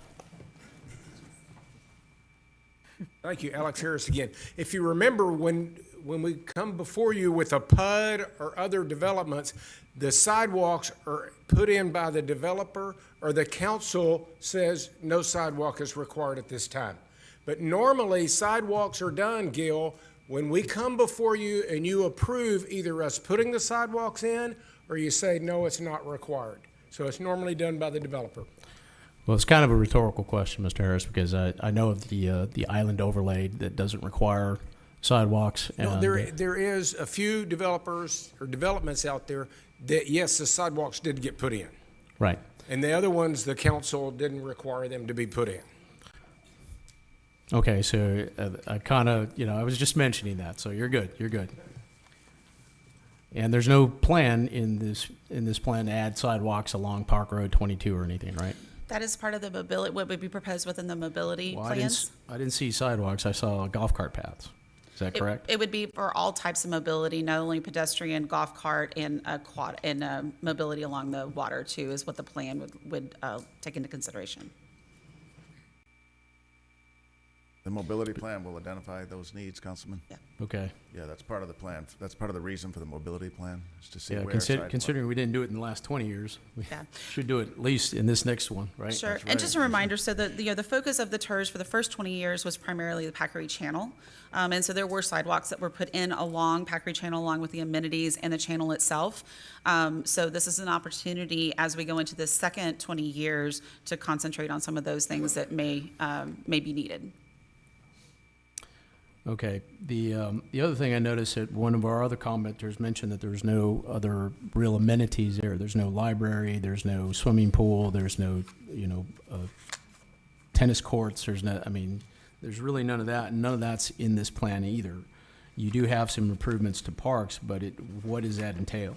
Thank you, Alex Harris again. If you remember, when we come before you with a PUD or other developments, the sidewalks are put in by the developer, or the council says no sidewalk is required at this time. But normally, sidewalks are done, Gil, when we come before you and you approve either us putting the sidewalks in, or you say, no, it's not required. So it's normally done by the developer. Well, it's kind of a rhetorical question, Mr. Harris, because I know of the island overlay that doesn't require sidewalks. No, And there is a few developers or developments out there that, yes, the sidewalks did get put in. right. And the other ones, the council didn't require them to be put in. Okay, so I kind of, I was just mentioning that, so you're good. And there's no plan in this plan to add sidewalks along Park Road 22 or anything, right? That is part of the mobility, what would be proposed within the mobility Well, plans. I didn't see sidewalks. I saw golf cart paths. Is that correct? It would be for all types of mobility, not only pedestrian, golf cart, and quad, and mobility along the water too, is what the plan would take into consideration. The mobility plan will identify those needs, Councilman. Yeah. Okay. Yeah, that's part of the plan. That's part of the reason for the mobility plan, is to see Yeah, where sidewalk. considering we didn't do it in the last 20 years, we Yeah. should do it at least in this next one, right? Sure, and just a reminder, so the focus of the TIRZ for the first 20 years was primarily the Packery Channel. And so there were sidewalks that were put in along Packery Channel, along with the amenities and the channel itself. So this is an opportunity, as we go into the second 20 years, to concentrate on some of those things that may be needed. Okay. The other thing I noticed that one of our other commenters mentioned that there's no other real amenities there. There's no library. There's no swimming pool. There's no, tennis courts. There's really none of that. And none of that's in this plan either. You do have some improvements to parks, but what does that entail?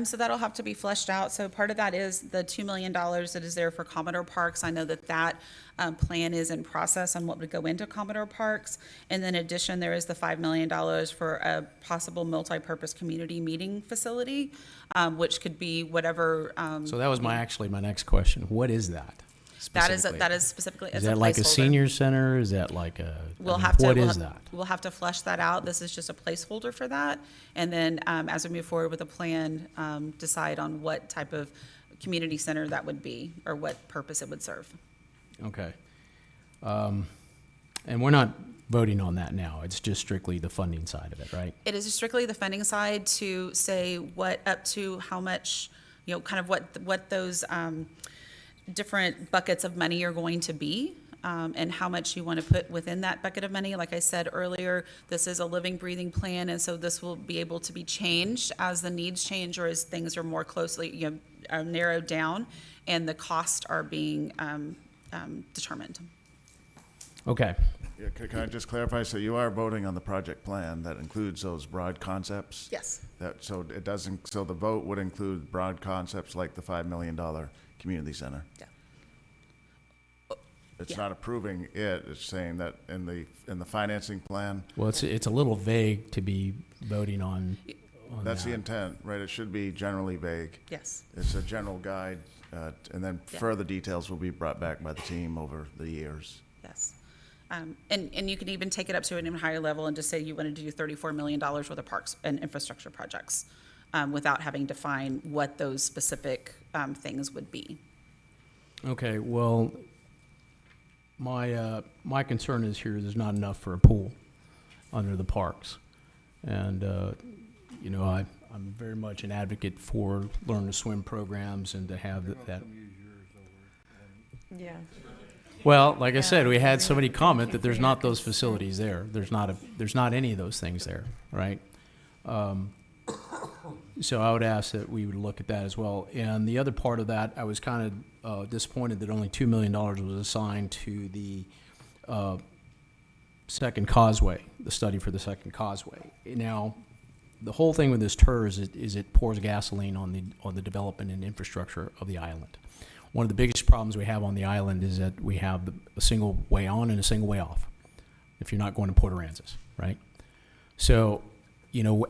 So that'll have to be fleshed out. So part of that is the $2 million that is there for Commodore Parks. I know that plan is in process on what would go into Commodore Parks. And then in addition, there is the $5 million for a possible multi-purpose community meeting facility, which could be whatever. So that was my next question. What is that? That is specifically as Is a that like a placeholder. senior center? Is that like a? What is that? We'll have to flesh that out. This is just a placeholder for that. And then as we move forward with the plan, decide on what type of community center that would be or what purpose it would serve. Okay. And we're not voting on that now. It's just strictly the funding side of it, right? It is strictly the funding side to say what up to how much, kind of what those different buckets of money are going to be, and how much you want to put within that bucket of money. Like I said earlier, this is a living, breathing plan, and so this will be able to be changed as the needs change or as things are more closely, are narrowed down, and the costs are being determined. Okay. Yeah, can I just clarify? So you are voting on the project plan that includes those broad concepts? Yes. So the vote would include broad concepts like the $5 million community center? Yeah. It's not approving it, it's saying that in the financing plan? Well, it's a little vague to be voting on That's that. the intent, right? It should be generally vague. Yes. It's a general guide, and then further details will be brought back by the team over the years. Yes. And you can even take it up to an even higher level and just say you want to do $34 million worth of parks and infrastructure projects without having to define what those specific things would be. Okay, well, my concern is here there's not enough for a pool under the parks. And, I'm very much an advocate for learn to swim programs and to have that. Yeah. Well, like I said, we had somebody comment that there's not those facilities there. There's not any of those things there, right? So I would ask that we would look at that as well. And the other part of that, I was kind of disappointed that only $2 million was assigned to the second causeway, the study for the second causeway. Now, the whole thing with this TIRZ is it pours gasoline on the development and infrastructure of the island. One of the biggest problems we have on the island is that we have a single way on and a single way off, if you're not going to Port Aransas, right? So,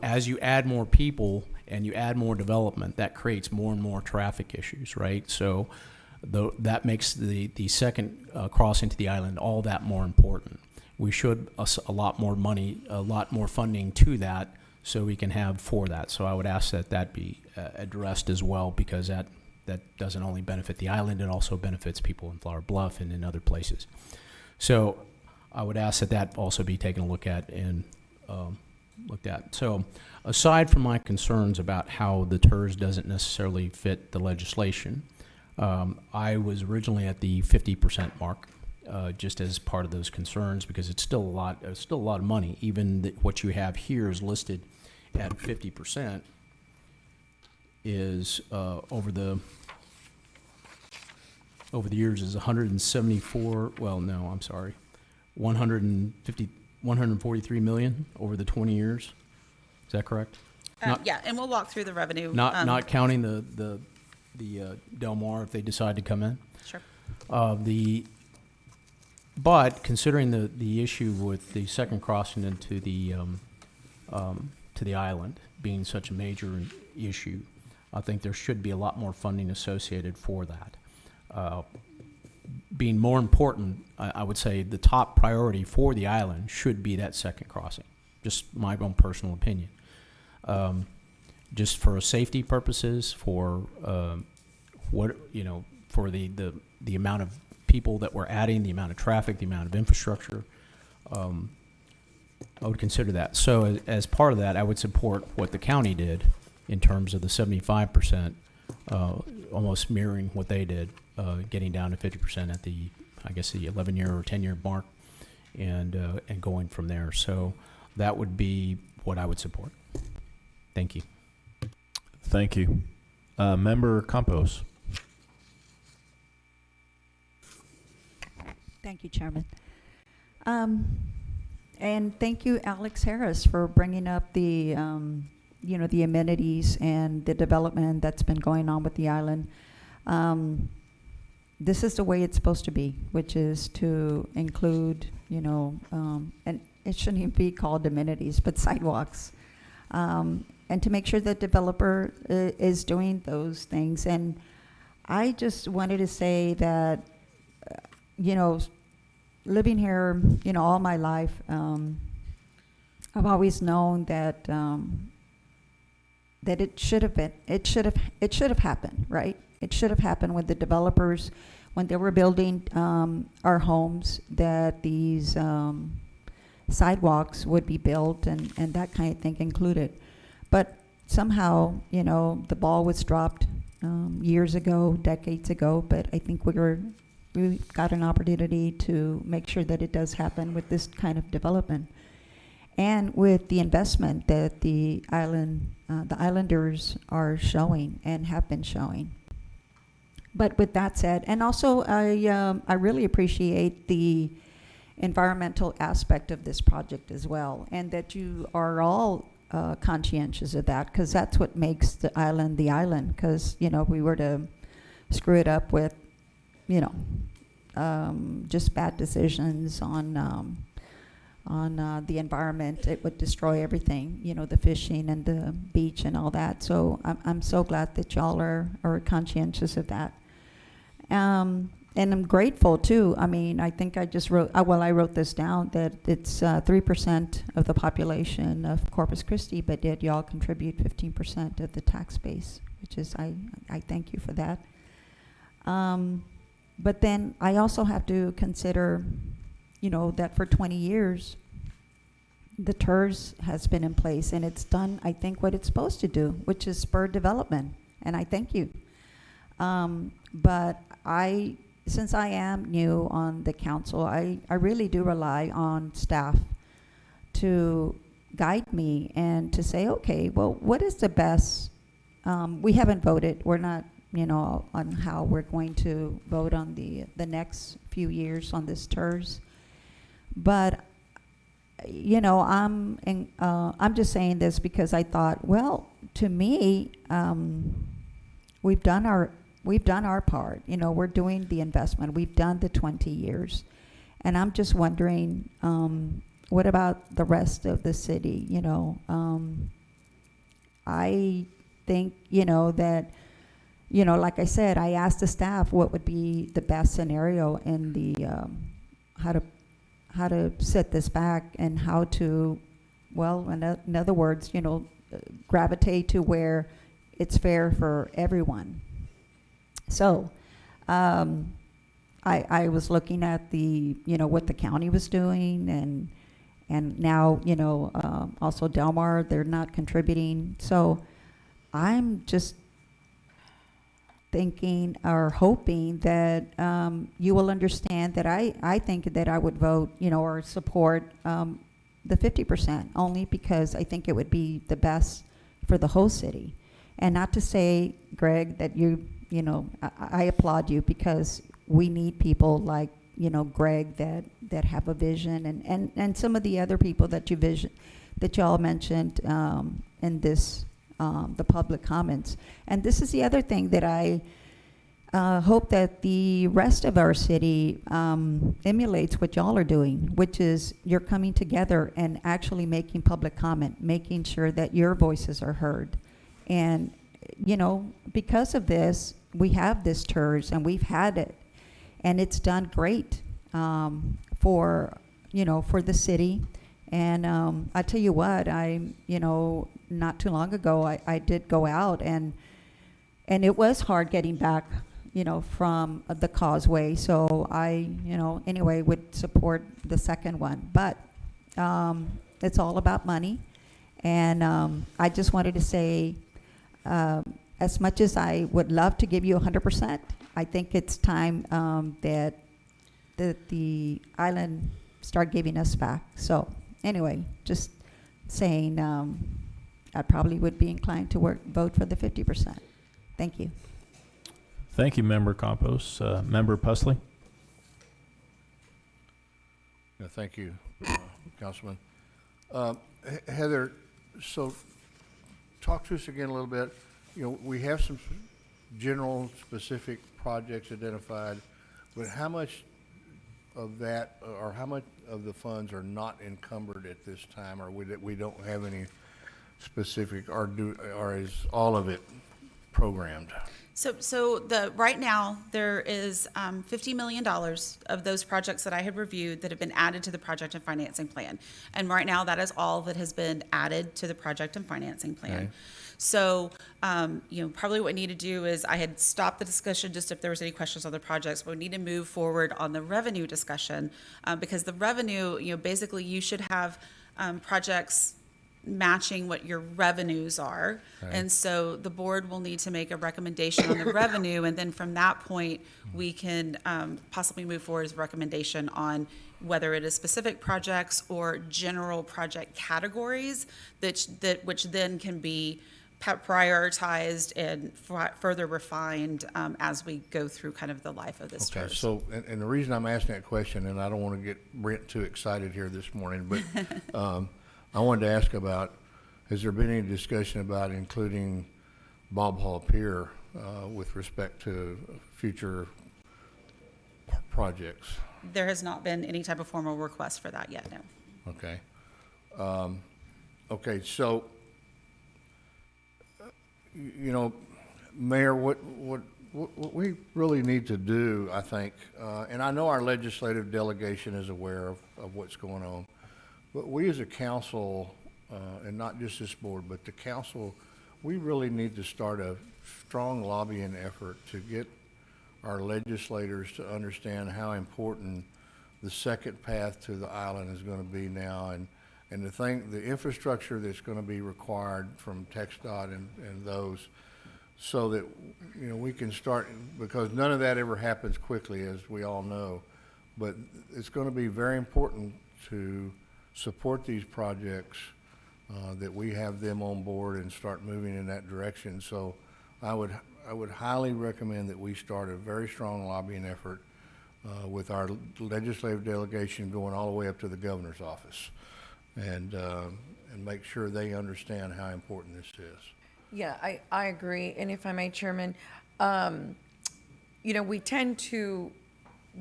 as you add more people and you add more development, that creates more and more traffic issues, right? So that makes the second crossing to the island all that more important. We should a lot more money, a lot more funding to that so we can have for that. So I would ask that be addressed as well, because that doesn't only benefit the island, it also benefits people in Flower Bluff and in other places. So I would ask that also be taken a look at and looked at. So aside from my concerns about how the TIRZ doesn't necessarily fit the legislation, I was originally at the 50% mark, just as part of those concerns, because it's still a lot of money. Even what you have here is listed at 50%. Is over the years is 174. Well, no, I'm sorry, 143 million over the 20 years. Is that correct? Yeah, and we'll walk through the revenue. Not counting the Del Mar if they decide to come in. Sure. But considering the issue with the second crossing into the island being such a major issue, I think there should be a lot more funding associated for that. Being more important, I would say the top priority for the island should be that second crossing. Just my own personal opinion. Just for safety purposes, for for the amount of people that we're adding, the amount of traffic, the amount of infrastructure, I would consider that. So as part of that, I would support what the county did in terms of the 75%, almost mirroring what they did, getting down to 50% at the 11-year or 10-year mark, and going from there. So that would be what I would support. Thank you. Thank you. Member Campos. Thank you, Chairman. And thank you, Alex Harris, for bringing up the amenities and the development that's been going on with the island. This is the way it's supposed to be, which is to include, and it shouldn't even be called amenities, but sidewalks, and to make sure that developer is doing those things. And I just wanted to say that, living here, all my life, I've always known that that it should have happened, right? It should have happened with the developers when they were building our homes, that these sidewalks would be built and that kind of thing included. But somehow, the ball was dropped years ago, decades ago, but I think we got an opportunity to make sure that it does happen with this kind of development. And with the investment that the islanders are showing and have been showing. But with that said, and also I really appreciate the environmental aspect of this project as well, and that you are all conscientious of that, because that's what makes the island. Because if we were to screw it up with, just bad decisions on the environment, it would destroy everything, the fishing and the beach and all that. So I'm so glad that y'all are conscientious of that. And I'm grateful too. I mean, I think I just wrote, I wrote this down, that it's 3% of the population of Corpus Christi, but yet y'all contribute 15% of the tax base, which is, I thank you for that. But then I also have to consider, that for 20 years, the TIRZ has been in place, and it's done, I think, what it's supposed to do, which is spur development, and I thank you. But since I am new on the council, I really do rely on staff to guide me and to say, okay, well, what is the best? We haven't voted. We're not, on how we're going to vote on the next few years on this TIRZ. But, I'm just saying this because I thought, well, to me, we've done our part. We're doing the investment. We've done the 20 years. And I'm just wondering, what about the rest of the city? I think, that, like I said, I asked the staff what would be the best scenario in the, how to set this back and how to, well, in other words, gravitate to where it's fair for everyone. So, I was looking at the, what the county was doing, and now, also Del Mar, they're not contributing. So I'm just thinking or hoping that you will understand that I think that I would vote, or support the 50%, only because I think it would be the best for the whole city. And not to say, Greg, that I applaud you, because we need people like, Greg, that have a vision, and some of the other people that y'all mentioned in this, the public comments. And this is the other thing that I hope that the rest of our city emulates what y'all are doing, which is you're coming together and actually making public comment, making sure that your voices are heard. And, because of this, we have this TIRZ, and we've had it, and it's done great for the city. And I tell you what, not too long ago, I did go out, and it was hard getting back, from the causeway. So I, anyway, would support the second one. But it's all about money. And I just wanted to say, as much as I would love to give you 100%, I think it's time that the island start giving us back. So anyway, just saying, I probably would be inclined to vote for the 50%. Thank you. Thank you, Member Campos. Member Pusley? Yeah, thank you, Councilman. Heather, so talk to us again a little bit. We have some general specific projects identified, but how much of that, or how much of the funds are not encumbered at this time, or we don't have any specific, or is all of it programmed? So right now, there is $50 million of those projects that I had reviewed that have been added to the project and financing plan. And right now, that is all that has been added to the project and financing plan. Okay. So, probably what we need to do is, I had stopped the discussion just if there was any questions on the projects, but we need to move forward on the revenue discussion, because the revenue, basically you should have projects matching what your revenues are. Okay. And so the board will need to make a recommendation on the revenue, and then from that point, we can possibly move forward as a recommendation on whether it is specific projects or general project categories which then can be prioritized and further refined as we go through kind of the life of this Okay, TIRZ. so, and the reason I'm asking that question, and I don't want to get Brent too excited here this morning, but I wanted to ask about, has there been any discussion about including Bob Hall Pier with respect to future projects? There has not been any type of formal request for that yet, no. Okay. Okay, so, Mayor, what we really need to do, I think, and I know our legislative delegation is aware of what's going on, but we as a council, and not just this board, but the council, we really need to start a strong lobbying effort to get our legislators to understand how important the second path to the island is going to be now, And the infrastructure that's going to be required from TxDOT and those, so that, you know, we can start, because none of that ever happens quickly, as we all know. But it's going to be very important to support these projects, that we have them on board and start moving in that direction. So I would highly recommend that we start a very strong lobbying effort with our legislative delegation going all the way up to the governor's office, and make sure they understand how important this is. Yeah, I agree. And if I may, Chairman, you know, we tend to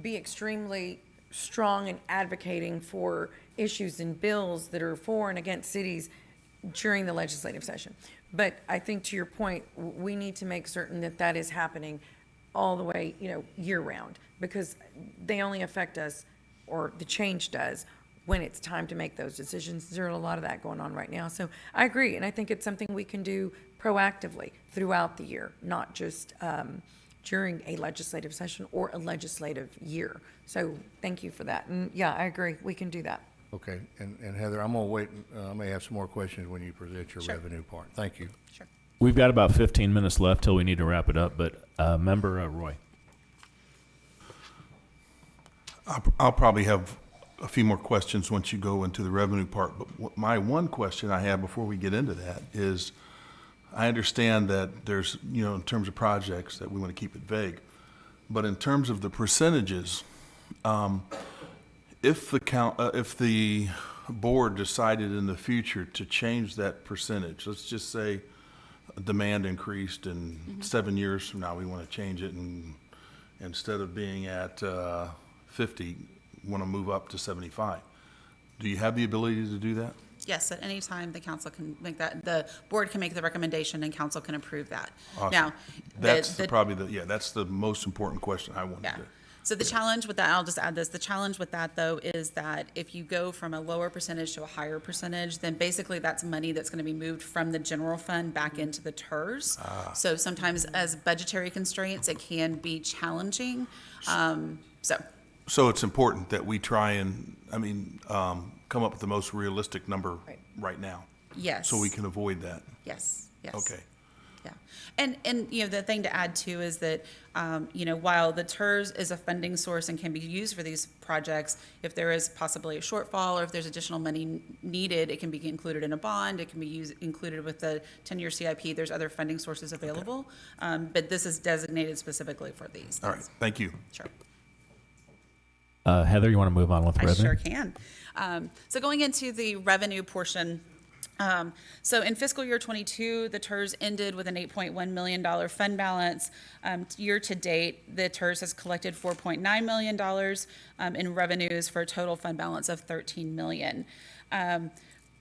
be extremely strong in advocating for issues and bills that are for and against cities during the legislative session. But I think, to your point, we need to make certain that that is happening all the way, you know, year round, because they only affect us, or the change does, when it's time to make those decisions. There's a lot of that going on right now. So I agree, and I think it's something we can do proactively throughout the year, not just during a legislative session or a legislative year. So thank you for that. And yeah, I agree, we can do that. Okay, and Heather, I'm gonna wait, I may have some more questions when you present your Sure. revenue part. Thank you. Sure. We've got about 15 minutes left till we need to wrap it up, but Member Roy. I'll probably have a few more questions once you go into the revenue part, but my one question I have before we get into that is, I understand that there's, you know, in terms of projects that we want to keep it vague, but in terms of the percentages, if the board decided in the future to change that percentage, let's just say demand increased and 7 years from now we want to change it, and instead of being at 50, want to move up to 75. Do you have the ability to do that? Yes, at any time, the council can make that, the board can make the recommendation and council can approve that. Awesome. Now, That's that's the most important question I wanted yeah. to. So the challenge with that, I'll just add this, the challenge with that, though, is that if you go from a lower percentage to a higher percentage, then basically that's money that's going to be moved from the general fund back into the TIRZ. So sometimes as budgetary constraints, it can be challenging. So it's important that we try and, come up with the most realistic number right now. yes. So we can avoid that. Yes, yes. Okay. Yeah. And, you know, the thing to add too is that, you know, while the TIRZ is a funding source and can be used for these projects, if there is possibly a shortfall or if there's additional money needed, it can be included in a bond, it can be included with the 10-year CIP, there's other funding sources available. But this is designated specifically for these things. All right, thank you. Sure. Heather, you want to move on with I revenue? sure can. So going into the revenue portion, so in fiscal year 22, the TIRZ ended with an $8.1 million fund balance. Year to date, the TIRZ has collected $4.9 million in revenues for a total fund balance of $13 million.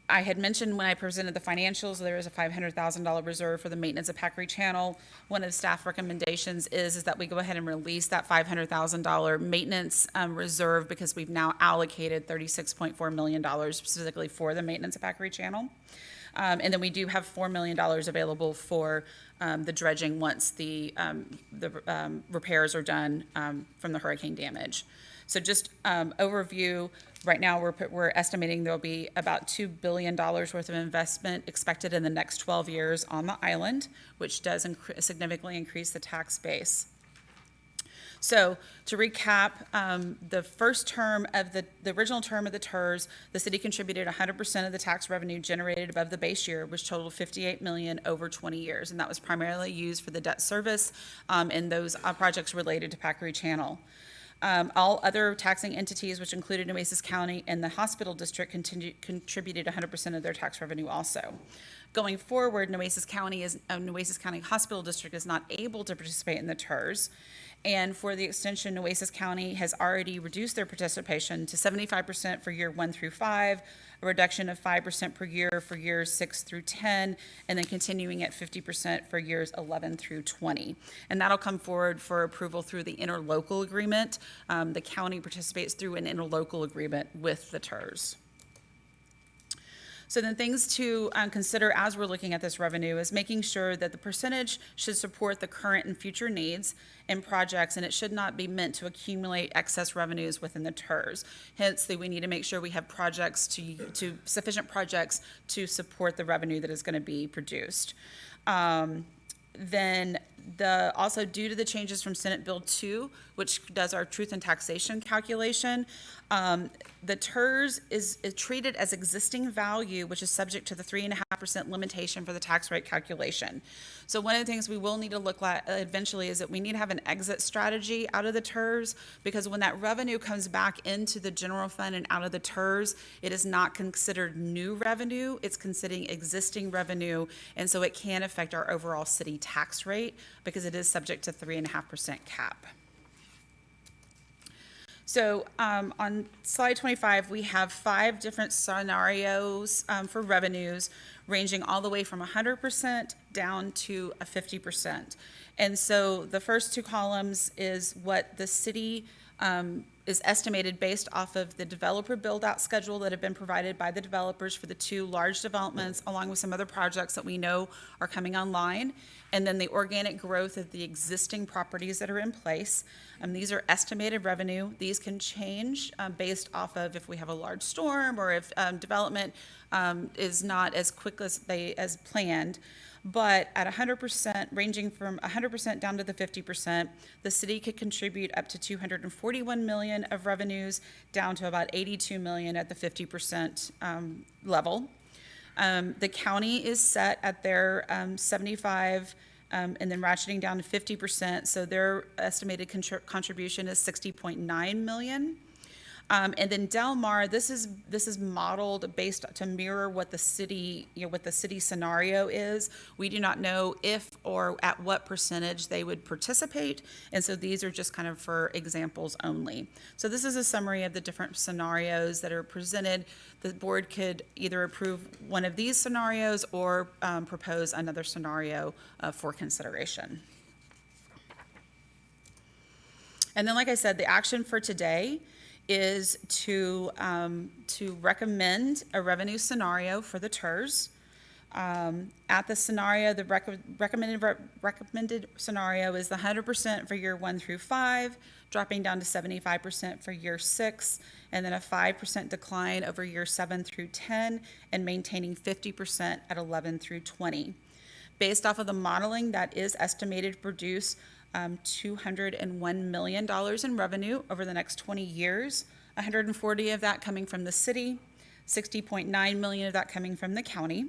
I had mentioned when I presented the financials, there is a $500,000 reserve for the maintenance of Packery Channel. One of the staff recommendations is that we go ahead and release that $500,000 maintenance reserve, because we've now allocated $36.4 million specifically for the maintenance of Packery Channel. And then we do have $4 million available for the dredging once the repairs are done from the hurricane damage. So just overview, right now we're estimating there'll be about $2 billion worth of investment expected in the next 12 years on the island, which does significantly increase the tax base. So to recap, the first term of the original term of the TIRZ, the city contributed 100% of the tax revenue generated above the base year, which totaled $58 million over 20 years. And that was primarily used for the debt service and those projects related to Packery Channel. All other taxing entities, which included Nueces County and the hospital district, contributed 100% of their tax revenue also. Going forward, Nueces County Hospital District is not able to participate in the TIRZ. And for the extension, Nueces County has already reduced their participation to 75% for year 1 through 5, a reduction of 5% per year for years 6 through 10, and then continuing at 50% for years 11 through 20. And that'll come forward for approval through the interlocal agreement. The county participates through an interlocal agreement with the TIRZ. So then things to consider as we're looking at this revenue is making sure that the percentage should support the current and future needs and projects, and it should not be meant to accumulate excess revenues within the TIRZ. Hence, we need to make sure we have projects to sufficient projects to support the revenue that is going to be produced. Then also due to the changes from Senate Bill 2, which does our truth and taxation calculation, the TIRZ is treated as existing value, which is subject to the 3.5% limitation for the tax rate calculation. So one of the things we will need to look at eventually is that we need to have an exit strategy out of the TIRZ, because when that revenue comes back into the general fund and out of the TIRZ, it is not considered new revenue, it's considered existing revenue, and so it can affect our overall city tax rate because it is subject to 3.5% cap. So on slide 25, we have 5 different scenarios for revenues, ranging all the way from 100% down to a 50%. And so the first 2 columns is what the city is estimated based off of the developer build-out schedule that have been provided by the developers for the 2 large developments, along with some other projects that we know are coming online, and then the organic growth of the existing properties that are in place. These are estimated revenue. These can change based off of if we have a large storm or if development is not as quick as planned. But at 100%, ranging from 100% down to the 50%, the city could contribute up to $241 million of revenues, down to about $82 million at the 50% level. The county is set at their 75, and then ratcheting down to 50%. So their estimated contribution is $60.9 million. And then Del Mar, this is modeled based to mirror what the city, what the city scenario is. We do not know if or at what percentage they would participate, and so these are just kind of for examples only. So this is a summary of the different scenarios that are presented. The board could either approve one of these scenarios or propose another scenario for consideration. And then, like I said, the action for today is to recommend a revenue scenario for the TIRZ. At the scenario, the recommended scenario is the 100% for year 1 through 5, dropping down to 75% for year 6, and then a 5% decline over year 7 through 10, and maintaining 50% at 11 through 20. Based off of the modeling, that is estimated to produce $201 million in revenue over the next 20 years, 140 of that coming from the city, 60.9 million of that coming from the county.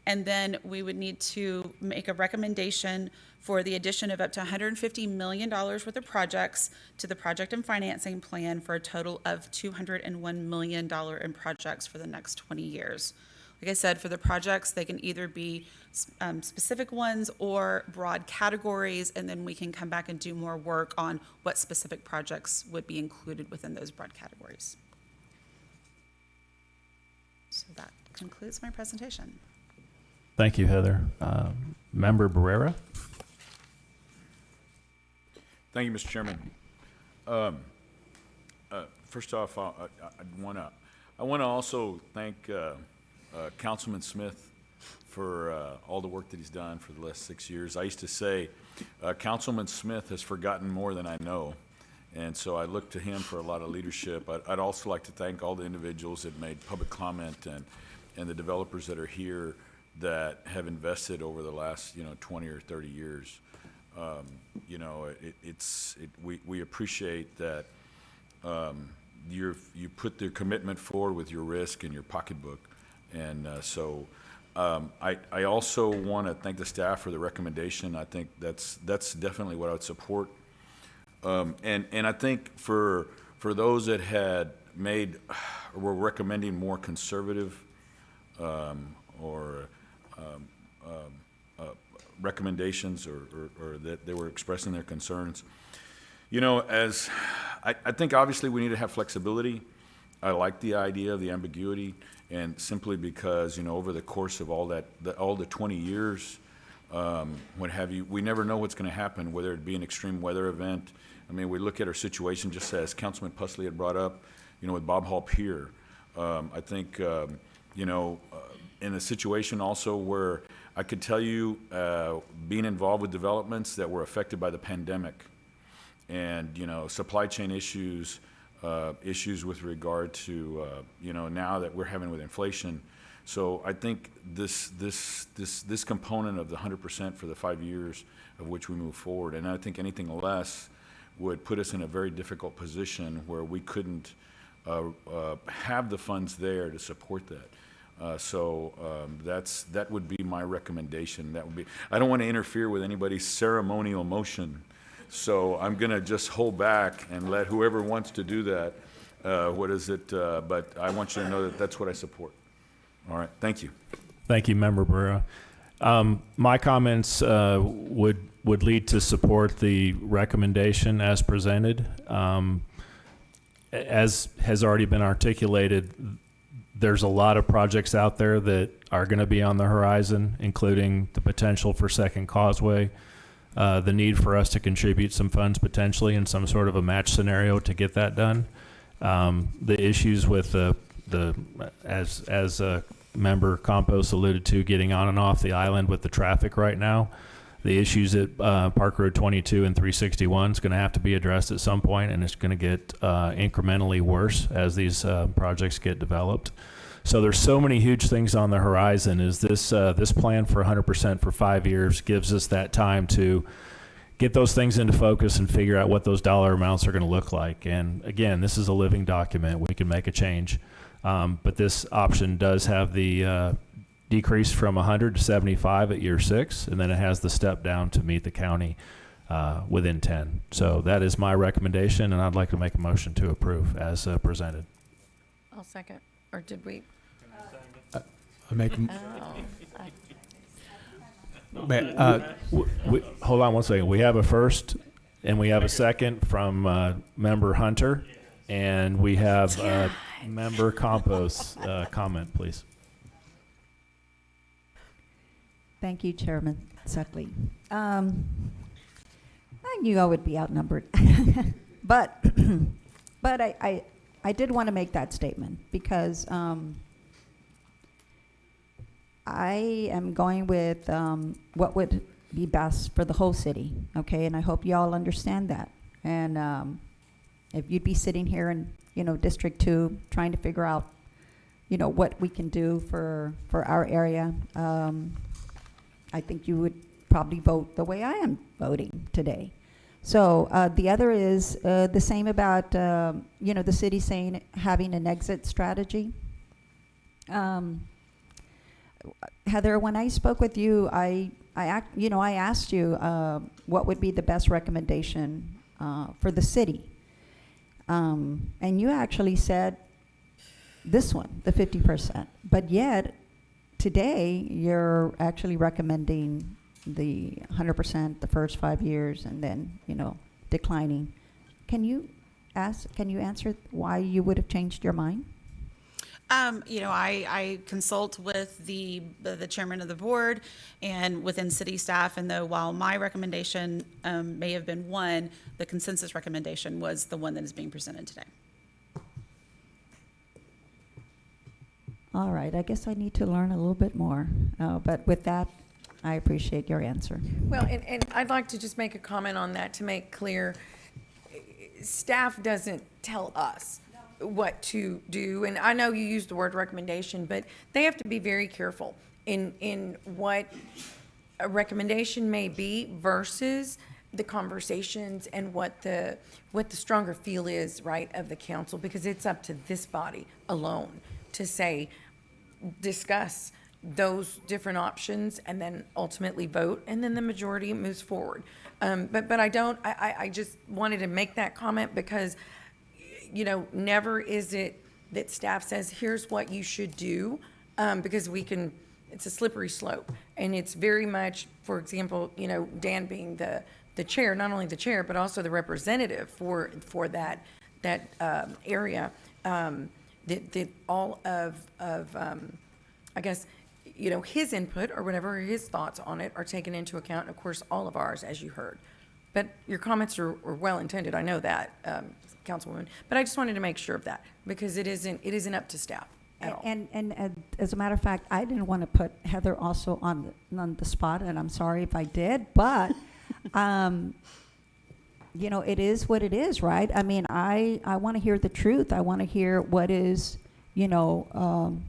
And then we would need to make a recommendation for the addition of up to $150 million worth of projects to the project and financing plan for a total of $201 million in projects for the next 20 years. Like I said, for the projects, they can either be specific ones or broad categories, and then we can come back and do more work on what specific projects would be included within those broad categories. So that concludes my presentation. Thank you, Heather. Member Barrera? Thank you, Mr. Chairman. First off, I want to also thank Councilman Smith for all the work that he's done for the last 6 years. I used to say, Councilman Smith has forgotten more than I know, and so I look to him for a lot of leadership. I'd also like to thank all the individuals that made public comment and the developers that are here that have invested over the last 20 or 30 years. We appreciate that you put the commitment forward with your risk and your pocketbook. And so I also want to thank the staff for the recommendation. I think that's definitely what I would support. And I think for those that had were recommending more conservative recommendations or that they were expressing their concerns, as I think obviously we need to have flexibility. I like the idea of the ambiguity, and simply because over the course of all the 20 years, what have you, we never know what's going to happen, whether it be an extreme weather event. I mean, we look at our situation just as Councilman Pusley had brought up, with Bob Hall Pier. I think in a situation also where I could tell you, being involved with developments that were affected by the pandemic and, supply chain issues, issues with regard to, now that we're having with inflation. So I think this component of the 100% for the 5 years of which we move forward, and I think anything less would put us in a very difficult position where we couldn't have the funds there to support that. That would be my recommendation. That would be. I don't want to interfere with anybody's ceremonial motion, so I'm going to just hold back and let whoever wants to do that. But I want you to know that that's what I support. All right. Thank you. Thank you, Member Burrow. My comments would lead to support the recommendation as presented. As has already been articulated, there's a lot of projects out there that are going to be on the horizon, including the potential for Second Causeway, the need for us to contribute some funds potentially in some sort of a match scenario to get that done. The issues with as Member Campos alluded to, getting on and off the island with the traffic right now. The issues at Park Road 22 and 361 is going to have to be addressed at some point, and it's going to get incrementally worse as these projects get developed. So there's so many huge things on the horizon. Is this plan for 100% for 5 years gives us that time to get those things into focus and figure out what those dollar amounts are going to look like. And again, this is a living document. We can make a change. But this option does have the decrease from 100 to 75 at year 6, and then it has the step down to meet the county within 10. So that is my recommendation, and I'd like to make a motion to approve as presented. I'll second. Or did we? I make. Hold on one second. We have a first, and we have a second from Member Hunter, and we have Member Campos comment, please. Thank you, Chairman Suckley. I knew I would be outnumbered, but I did want to make that statement because I am going with what would be best for the whole city, okay? And I hope you all understand that. And if you'd be sitting here in, District 2 trying to figure out, what we can do for our area, I think you would probably vote the way I am voting today. So the other is the same about, the city saying having an exit strategy. Heather, when I spoke with you, I asked you what would be the best recommendation for the city. And you actually said this one, the 50%. But yet, today, you're actually recommending the 100% the first 5 years and then, declining. Can you answer why you would have changed your mind? I consult with the chairman of the board and within city staff, and though while my recommendation may have been one, the consensus recommendation was the one that is being presented today. All right, I guess I need to learn a little bit more, but with that, I appreciate your answer. Well, and I'd like to just make a comment on that to make clear, staff doesn't tell us what to do, and I know you use the word recommendation, but they have to be very careful in what a recommendation may be versus the conversations and what the stronger feel is, right, of the council, because it's up to this body alone to say, discuss those different options and then ultimately vote, and then the majority moves forward. But I just wanted to make that comment because, never is it that staff says, here's what you should do, because it's a slippery slope. And it's very much, for example, Dan being the chair, not only the chair, but also the representative for that area, that all of I guess, his input or whatever, his thoughts on it are taken into account, and of course, all of ours, as you heard. But your comments are well intended, I know that, Councilwoman, but I just wanted to make sure of that, because it isn't up to staff. at all. And as a matter of fact, I didn't want to put Heather also on the spot, and I'm sorry if I did, but, you know, it is what it is, right? I mean, I want to hear the truth. I want to hear what is, you know,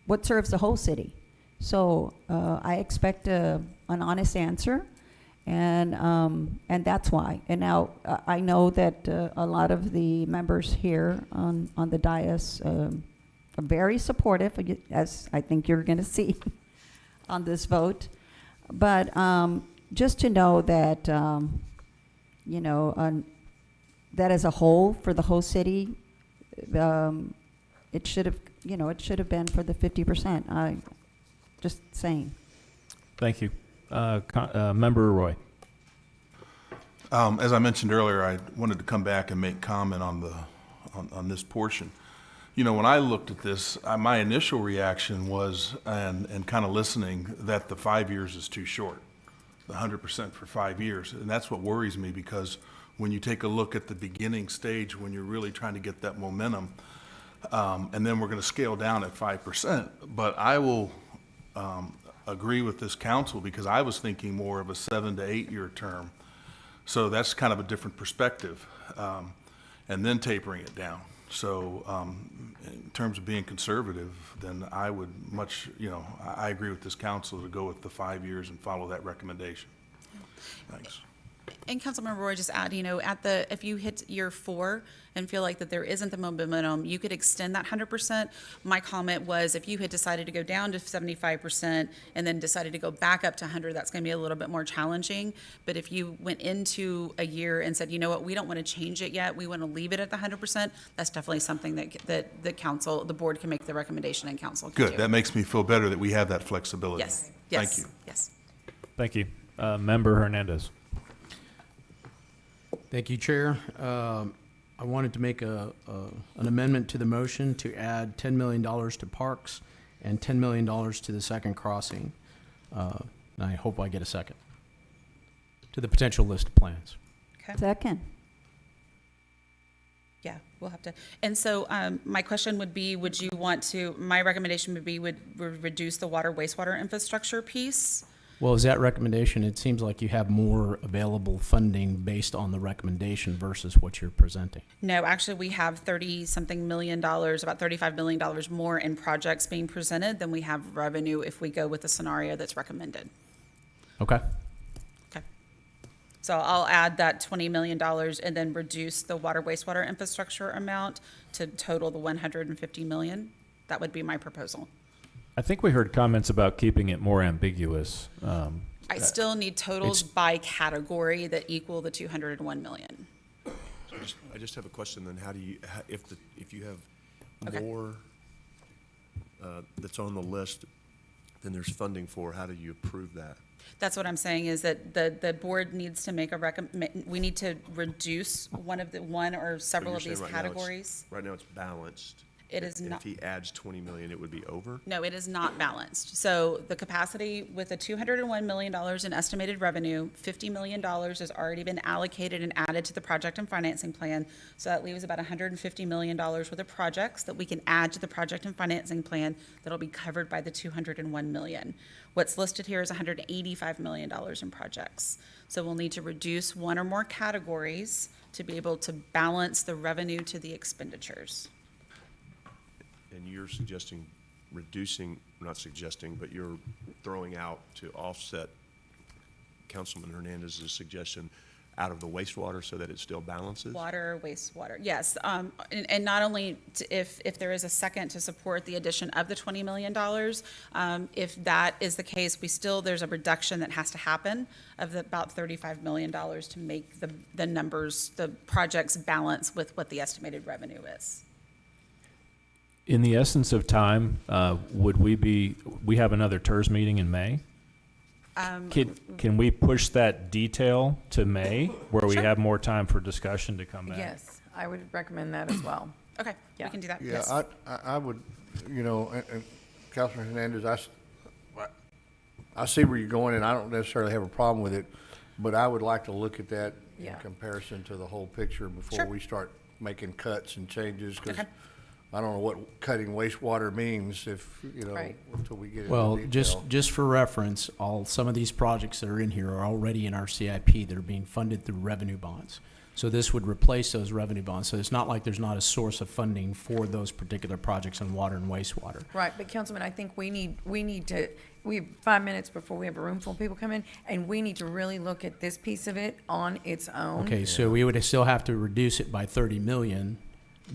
what serves the whole city. So I expect an honest answer, and that's why. And now I know that a lot of the members here on the dais are very supportive, as I think you're going to see on this vote. But just to know that, you know, that as a whole, for the whole city, it should have, you know, it should have been for the 50%. Just saying. Thank you. Member Roy. As I mentioned earlier, I wanted to come back and make comment on this portion. You know, when I looked at this, my initial reaction was, and kind of listening, that the 5 years is too short, the 100% for 5 years. And that's what worries me, because when you take a look at the beginning stage, when you're really trying to get that momentum, and then we're going to scale down at 5%. But I will agree with this council, because I was thinking more of a 7 to 8 year term. So that's kind of a different perspective, and then tapering it down. So in terms of being conservative, then I would much, you know, I agree with this council to go with the 5 years and follow that recommendation. Thanks. And Councilmember Roy, just add, you know, if you hit year 4 and feel like that there isn't the momentum, you could extend that 100%. My comment was, if you had decided to go down to 75% and then decided to go back up to 100, that's going to be a little bit more challenging. But if you went into a year and said, you know what, we don't want to change it yet, we want to leave it at the 100%, that's definitely something that the council, the board can make the recommendation and council can do. Good. That makes me feel better that we have that flexibility. Yes. Yes. Thank you. Yes. Thank you. Member Hernandez. Thank you, Chair. I wanted to make an amendment to the motion to add $10 million to parks and $10 million to the second crossing. And I hope I get a second to the potential list of plans. Okay. Second. Yeah, we'll have to. And so my question would be, would you want to, my recommendation would be, would reduce the water wastewater infrastructure piece? Well, is that recommendation? It seems like you have more available funding based on the recommendation versus what you're presenting. No, actually, we have $30-something million, about $35 million more in projects being presented than we have revenue if we go with the scenario that's recommended. Okay. Okay. So I'll add that $20 million and then reduce the water wastewater infrastructure amount to total the $150 million. That would be my proposal. I think we heard comments about keeping it more ambiguous. I still need totals by category that equal the $201 million. I just have a question then. How do you, if you have Okay. more that's on the list than there's funding for, how do you approve that? That's what I'm saying, is that the board needs to make we need to reduce one or several of So you're these saying right now categories. Right now it's balanced. It is And not. if he adds 20 million, it would be over? No, it is not balanced. So the capacity with the $201 million in estimated revenue, $50 million has already been allocated and added to the project and financing plan. So that leaves about $150 million worth of projects that we can add to the project and financing plan that'll be covered by the $201 million. What's listed here is $185 million in projects. So we'll need to reduce one or more categories to be able to balance the revenue to the expenditures. And you're suggesting reducing, not suggesting, but you're throwing out to offset Councilman Hernandez's suggestion out of the wastewater so that it still balances? Water, wastewater, yes. And not only if there is a second to support the addition of the $20 million, if that is the case, there's a reduction that has to happen of about $35 million to make the numbers, the projects balance with what the estimated revenue is. In the essence of time, we have another TIRZ meeting in May? Can we push that detail to May, where we have more time for discussion to come back? Yes, I would recommend that as well. Okay, Yeah. we can do that. Yeah, Yes. I would, you know, and Councilman Hernandez, I see where you're going, and I don't necessarily have a problem with it, but I would like to look at that in Yeah. comparison to the whole picture before Sure. we start making cuts and changes, because Okay. I don't know what cutting wastewater means if, Right. until we get into Well, detail. just for reference, some of these projects that are in here are already in our CIP that are being funded through revenue bonds. So this would replace those revenue bonds. So it's not like there's not a source of funding for those particular projects in water and wastewater. Right, but Councilman, I think we need to, we have 5 minutes before we have a room full of people come in, and we need to really look at this piece of it on its own. Okay, so we would still have to reduce it by 30 million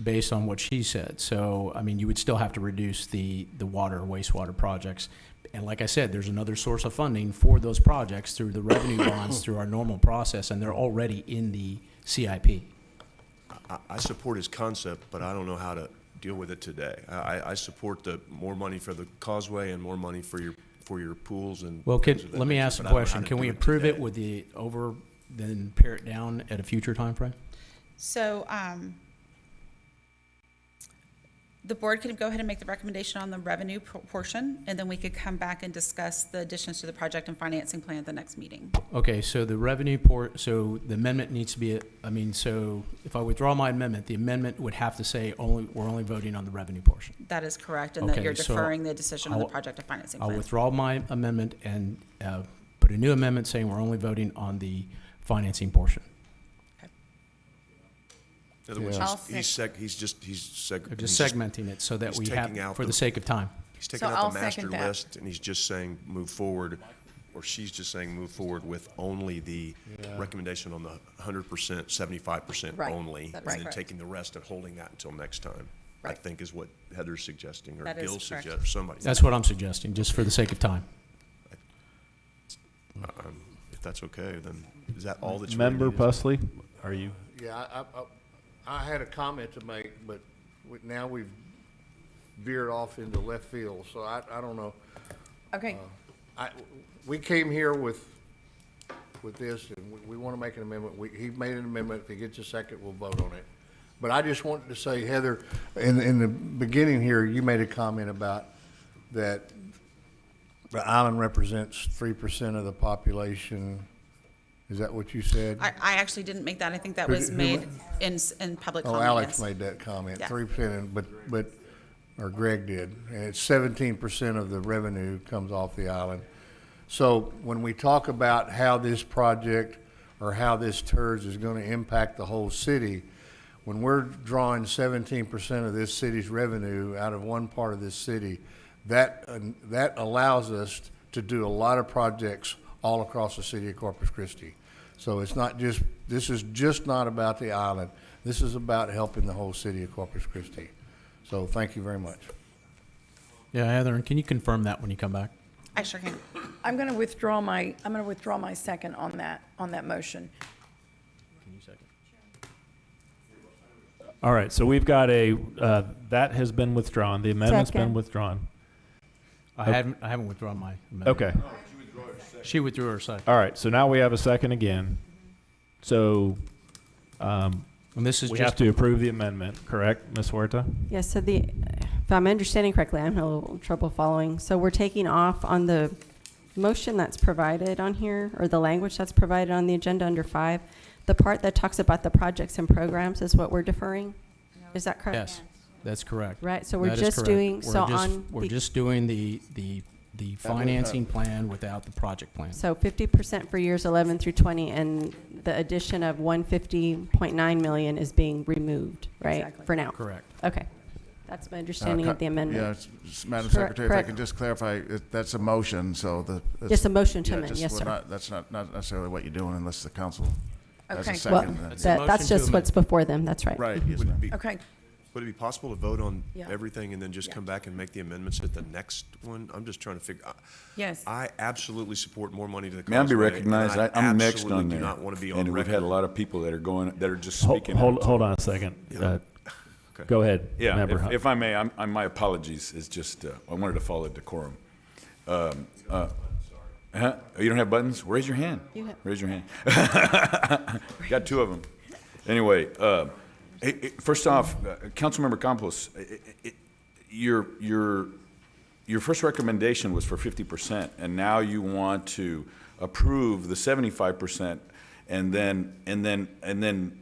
based on what she said. So, I mean, you would still have to reduce the water or wastewater projects. And like I said, there's another source of funding for those projects through the revenue bonds through our normal process, and they're already in the CIP. I support his concept, but I don't know how to deal with it today. I support the more money for the causeway and more money for your pools and. Well, things of that let me nature, ask a but I don't know question. how to Can do we it approve it today. with the then pare it down at a future time frame? So, the board could go ahead and make the recommendation on the revenue portion, and then we could come back and discuss the additions to the project and financing plan at the next meeting. Okay, so the revenue so the amendment needs to be, so if I withdraw my amendment, the amendment would have to say we're only voting on the revenue portion. That is correct, and that Okay, you're so deferring the decision on the I'll- project and financing I'll plan. withdraw my amendment and put a new amendment saying we're only voting on the financing portion. In other words, I'll he's Just he's segmenting it so that he's we taking have, out for the sake of time. He's taking So out I'll the master second that. list, and he's just saying move forward, or she's just saying move forward with only the recommendation on the 100%, 75% Right. only, That and is then correct. taking the rest and holding that until next time. I Right. think is what Heather's suggesting, or That is Gil correct. suggests, somebody. That's what I'm suggesting, just for the sake of time. If that's okay, then is that all that you Member needed? Pusley, are you? Yeah, I had a comment to make, but now we've veered off into left field, so I don't know. Okay, We came here with this, and we want to make an amendment. He made an amendment. If he gets a second, we'll vote on it. But I just wanted to say, Heather, in the beginning here, you made a comment about that the island represents 3% of the population. Is that what you said? I actually didn't make that. I think that Who was did- who made ma- in public Oh, comment. Alex yes. made that comment, Yeah. 3%, or Greg did, and it's 17% of the revenue comes off the island. So when we talk about how this project or how this TIRZ is gonna impact the whole city, when we're drawing 17% of this city's revenue out of one part of this city, that allows us to do a lot of projects all across the city of Corpus Christi. So it's not just, this is just not about the island. This is about helping the whole city of Corpus Christi. So thank you very much. Yeah, Heather, and can you confirm that when you come back? I sure can. I'm going to withdraw my second on that motion. All right, so we've got that has been withdrawn. The amendment's been Second. withdrawn. I haven't withdrawn my amendment. Okay. She withdrew her second. All right, so now we have a second again. So And this is we just have to approve the amendment, correct, Ms. Huerta? Yes, so if I'm understanding correctly, I'm having a little trouble following. So we're taking off on the motion that's provided on here, or the language that's provided on the agenda under 5. The part that talks about the projects and programs is what we're deferring? Is that correct? Yes, that's correct. Right, so we're That is just correct. doing, We're so just- on. We're just doing the financing plan without the project plan. So 50% for years 11 through 20, and the addition of 150.9 million is being removed, right? Exactly. For now? Correct. Okay. That's my understanding of the amendment. Madam Correct, Secretary, if I correct. can just clarify, that's a motion, so Just a motion to amend, just- yes, we're sir. not- That's not necessarily what you're doing unless the council has Okay. a Well, second. It's a motion that's to just what's before them, that's right. Right, yes, Would it ma'am. be- Okay, Would it be possible to vote on Yeah. everything and then just come back and make the amendments at the next one? I'm just trying to figure, yes. I absolutely support more money to the May I be causeway, recognized? and I'm next absolutely on do there. not want to be on And we've had a record. lot of people that are just speaking. Hold out. on a second. Okay. Go ahead, Yeah, Member Hunt. if I may, my apologies. It's just, I wanted to follow decorum. Huh? Oh, you don't have buttons? Raise your hand. Raise your hand. Got 2 of them. Anyway, first off, Councilmember Campos, your first recommendation was for 50%, and now you want to approve the 75%, and then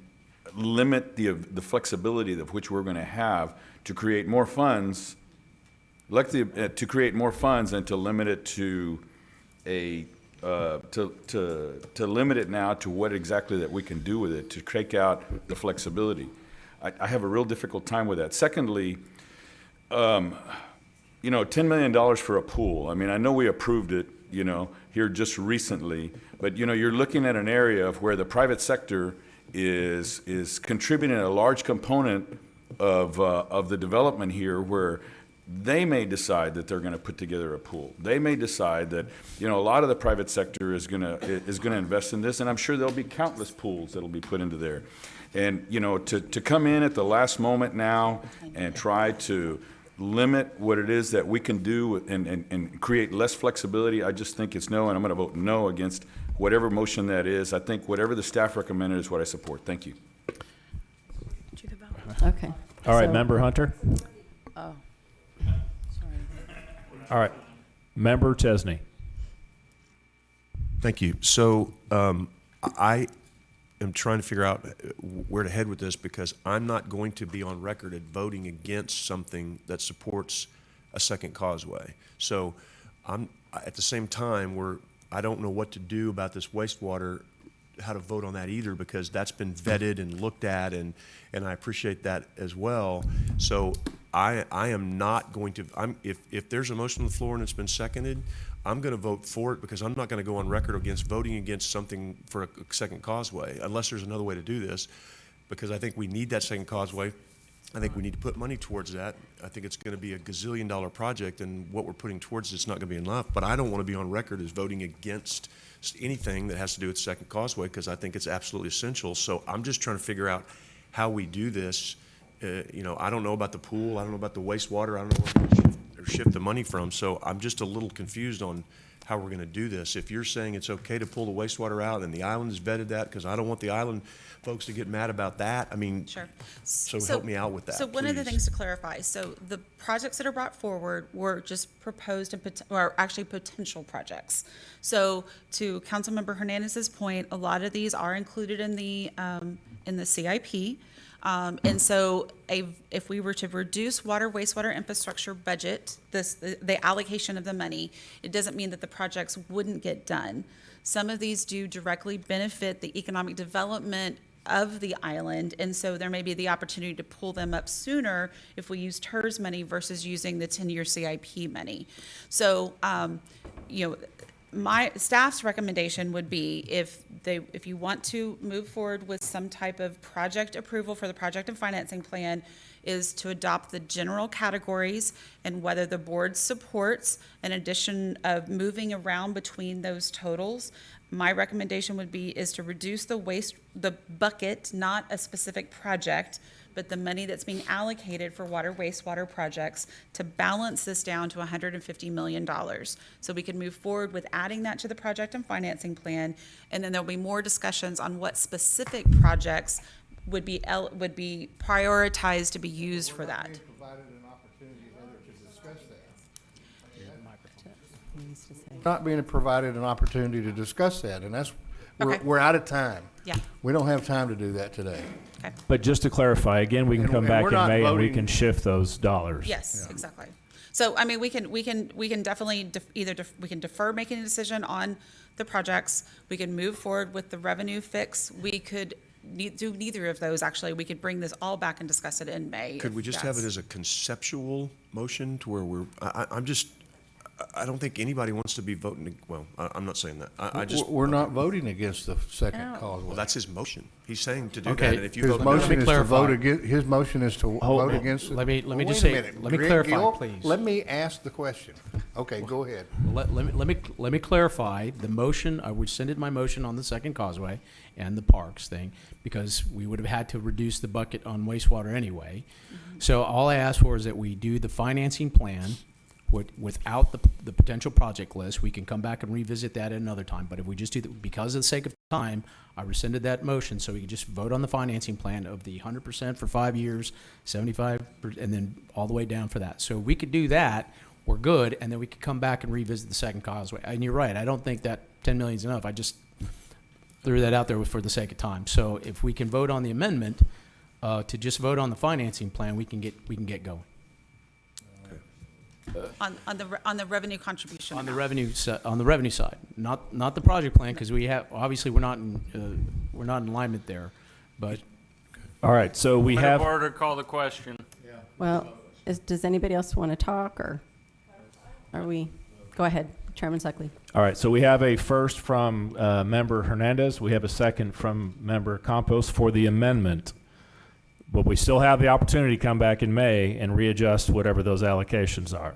limit the flexibility of which we're going to have to create more funds, to create more funds and to limit it to to limit it now to what exactly that we can do with it, to take out the flexibility. I have a real difficult time with that. Secondly, $10 million for a pool. I mean, I know we approved it, here just recently, but, you're looking at an area of where the private sector is contributing a large component of the development here, where they may decide that they're going to put together a pool. They may decide that, a lot of the private sector is going to invest in this, and I'm sure there'll be countless pools that'll be put into there. And, to come in at the last moment now and try to limit what it is that we can do and create less flexibility, I just think it's no, and I'm going to vote no against whatever motion that is. I think whatever the staff recommended is what I support. Thank you. Okay. All right, So- Member Hunter. Oh, All right, Member Chesney. Thank you. So I am trying to figure out where to head with this, because I'm not going to be on record at voting against something that supports a second causeway. So I'm at the same time I don't know what to do about this wastewater, how to vote on that either, because that's been vetted and looked at, and I appreciate that as well. So I am not going to, if there's a motion on the floor and it's been seconded, I'm going to vote for it, because I'm not going to go on record against voting against something for a second causeway, unless there's another way to do this, because I think we need that second causeway. I think we need to put money towards that. I think it's going to be a gazillion-dollar project, and what we're putting towards it's not going to be enough. But I don't want to be on record as voting against anything that has to do with second causeway, because I think it's absolutely essential. So I'm just trying to figure out how we do this. I don't know about the pool. I don't know about the wastewater. I don't know where to shift the money from. So I'm just a little confused on how we're going to do this. If you're saying it's okay to pull the wastewater out and the island has vetted that, because I don't want the island folks to get mad about that. I mean, Sure. so help me out with that, So one of the please. things to clarify, so the projects that are brought forward were just proposed and or actually potential projects. So to Councilmember Hernandez's point, a lot of these are included in the CIP. And so if we were to reduce water, wastewater infrastructure budget, the allocation of the money, it doesn't mean that the projects wouldn't get done. Some of these do directly benefit the economic development of the island, and so there may be the opportunity to pull them up sooner if we use TIRZ money versus using the 10-year CIP money. So, my staff's recommendation would be if you want to move forward with some type of project approval for the project and financing plan, is to adopt the general categories, and whether the board supports an addition of moving around between those totals. My recommendation would be is to reduce the bucket, not a specific project, but the money that's being allocated for water, wastewater projects, to balance this down to $150 million. So we can move forward with adding that to the project and financing plan, and then there'll be more discussions on what specific projects would be prioritized to be used for that. Not being provided an opportunity to discuss that, and that's, Okay. we're out of time. Yeah. We don't have time to do that today. Okay. But just to clarify, again, we can And- come and back we're in not May and we voting- can shift those dollars. Yes, exactly. So, I mean, we can definitely we can defer making a decision on the projects. We can move forward with the revenue fix. We could do neither of those, actually. We could bring this all back and discuss it in May. Could if we just have it that's- as a conceptual motion to where I don't think anybody wants to be voting, well, I'm not saying that. I just. We're not voting against the second No. causeway. Well, that's his motion. He's saying to do Okay. that, and if you His vote no. motion is to clarify. vote against, his motion is to vote against. let me Wait just a say- minute. let me Greg clarify, Gill, please. Let me ask the question. Okay, go ahead. Let me clarify the motion. I rescinded my motion on the second causeway and the parks thing, because we would have had to reduce the bucket on wastewater anyway. So all I asked for is that we do the financing plan without the potential project list. We can come back and revisit that at another time. But if we just do that, because of the sake of time, I rescinded that motion, so we can just vote on the financing plan of the 100% for 5 years, 75%, and then all the way down for that. So we could do that. We're good, and then we could come back and revisit the second causeway. And you're right. I don't think that 10 million is enough. threw that out there for the sake of time. So if we can vote on the amendment, to just vote on the financing plan, we can get going. On the revenue contribution On the amount. on the revenue side, not the project plan, because we have, obviously, we're not in alignment there, but. All right, so we Point have. of order, call the question. Well, does anybody else want to talk, or are we? Go ahead, Chairman Suckley. All right, so we have a first from Member Hernandez. We have a second from Member Campos for the amendment. But we still have the opportunity to come back in May and readjust whatever those allocations are.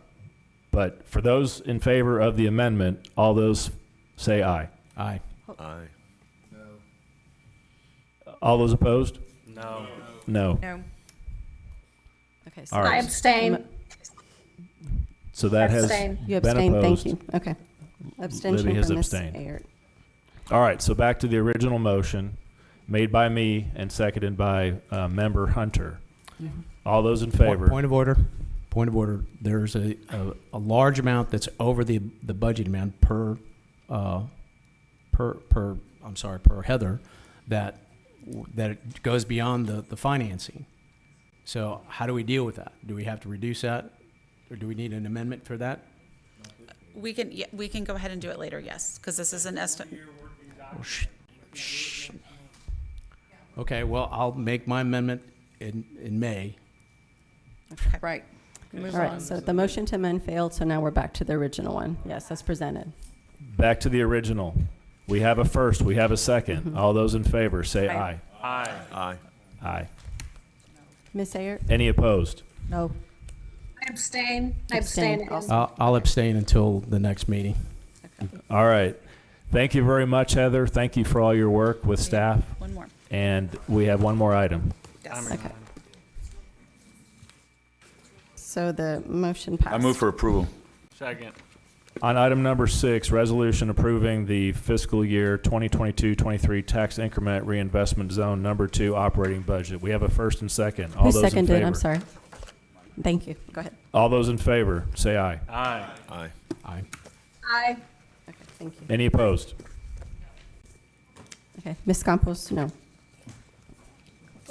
But for those in favor of the amendment, all those say aye. Aye. Aye. All those opposed? No. No. No. Okay. All right. abstain. So that has Abstain. You been abstain. Thank opposed. you. Okay. Abstention Libby has from Ms. abstained. Ayert. All right, so back to the original motion made by me and seconded by Member Hunter. All those in favor? Point of order. Point of order. There's a large amount that's over the budget amount per Heather that it goes beyond the financing. So how do we deal with that? Do we have to reduce that, or do we need an amendment for that? We can go ahead and do it later, yes, because this is an estimate. Okay, well, I'll make my amendment in May. Right. Move All right. on. So the motion to amend failed. So now we're back to the original one. Yes, as presented. Back to the original. We have a first, we have a second. All those in favor, say aye. Aye. Aye. Aye. Ms. Ayert? Any opposed? No. I abstain. I Abstain abstain also. again. I'll abstain until the next meeting. All right. Thank you very much, Heather. Thank you for all your work with staff. One more. And we have one more item. Yes. Okay. So the motion passed. I move for approval. Second. On item number 6, resolution approving the fiscal year 2022-23 tax increment reinvestment zone number 2 operating budget. We have a first and second. All Who those in seconded? favor? I'm sorry. Thank you. Go ahead. All those in favor, say aye. Aye. Aye. Aye. Aye. Okay. Thank you. Any opposed? Okay. Ms. Campos? No.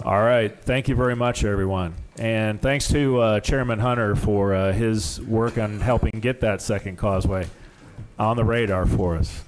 All right. Thank you very much, everyone. And thanks to Chairman Hunter for his work on helping get that second causeway on the radar for us.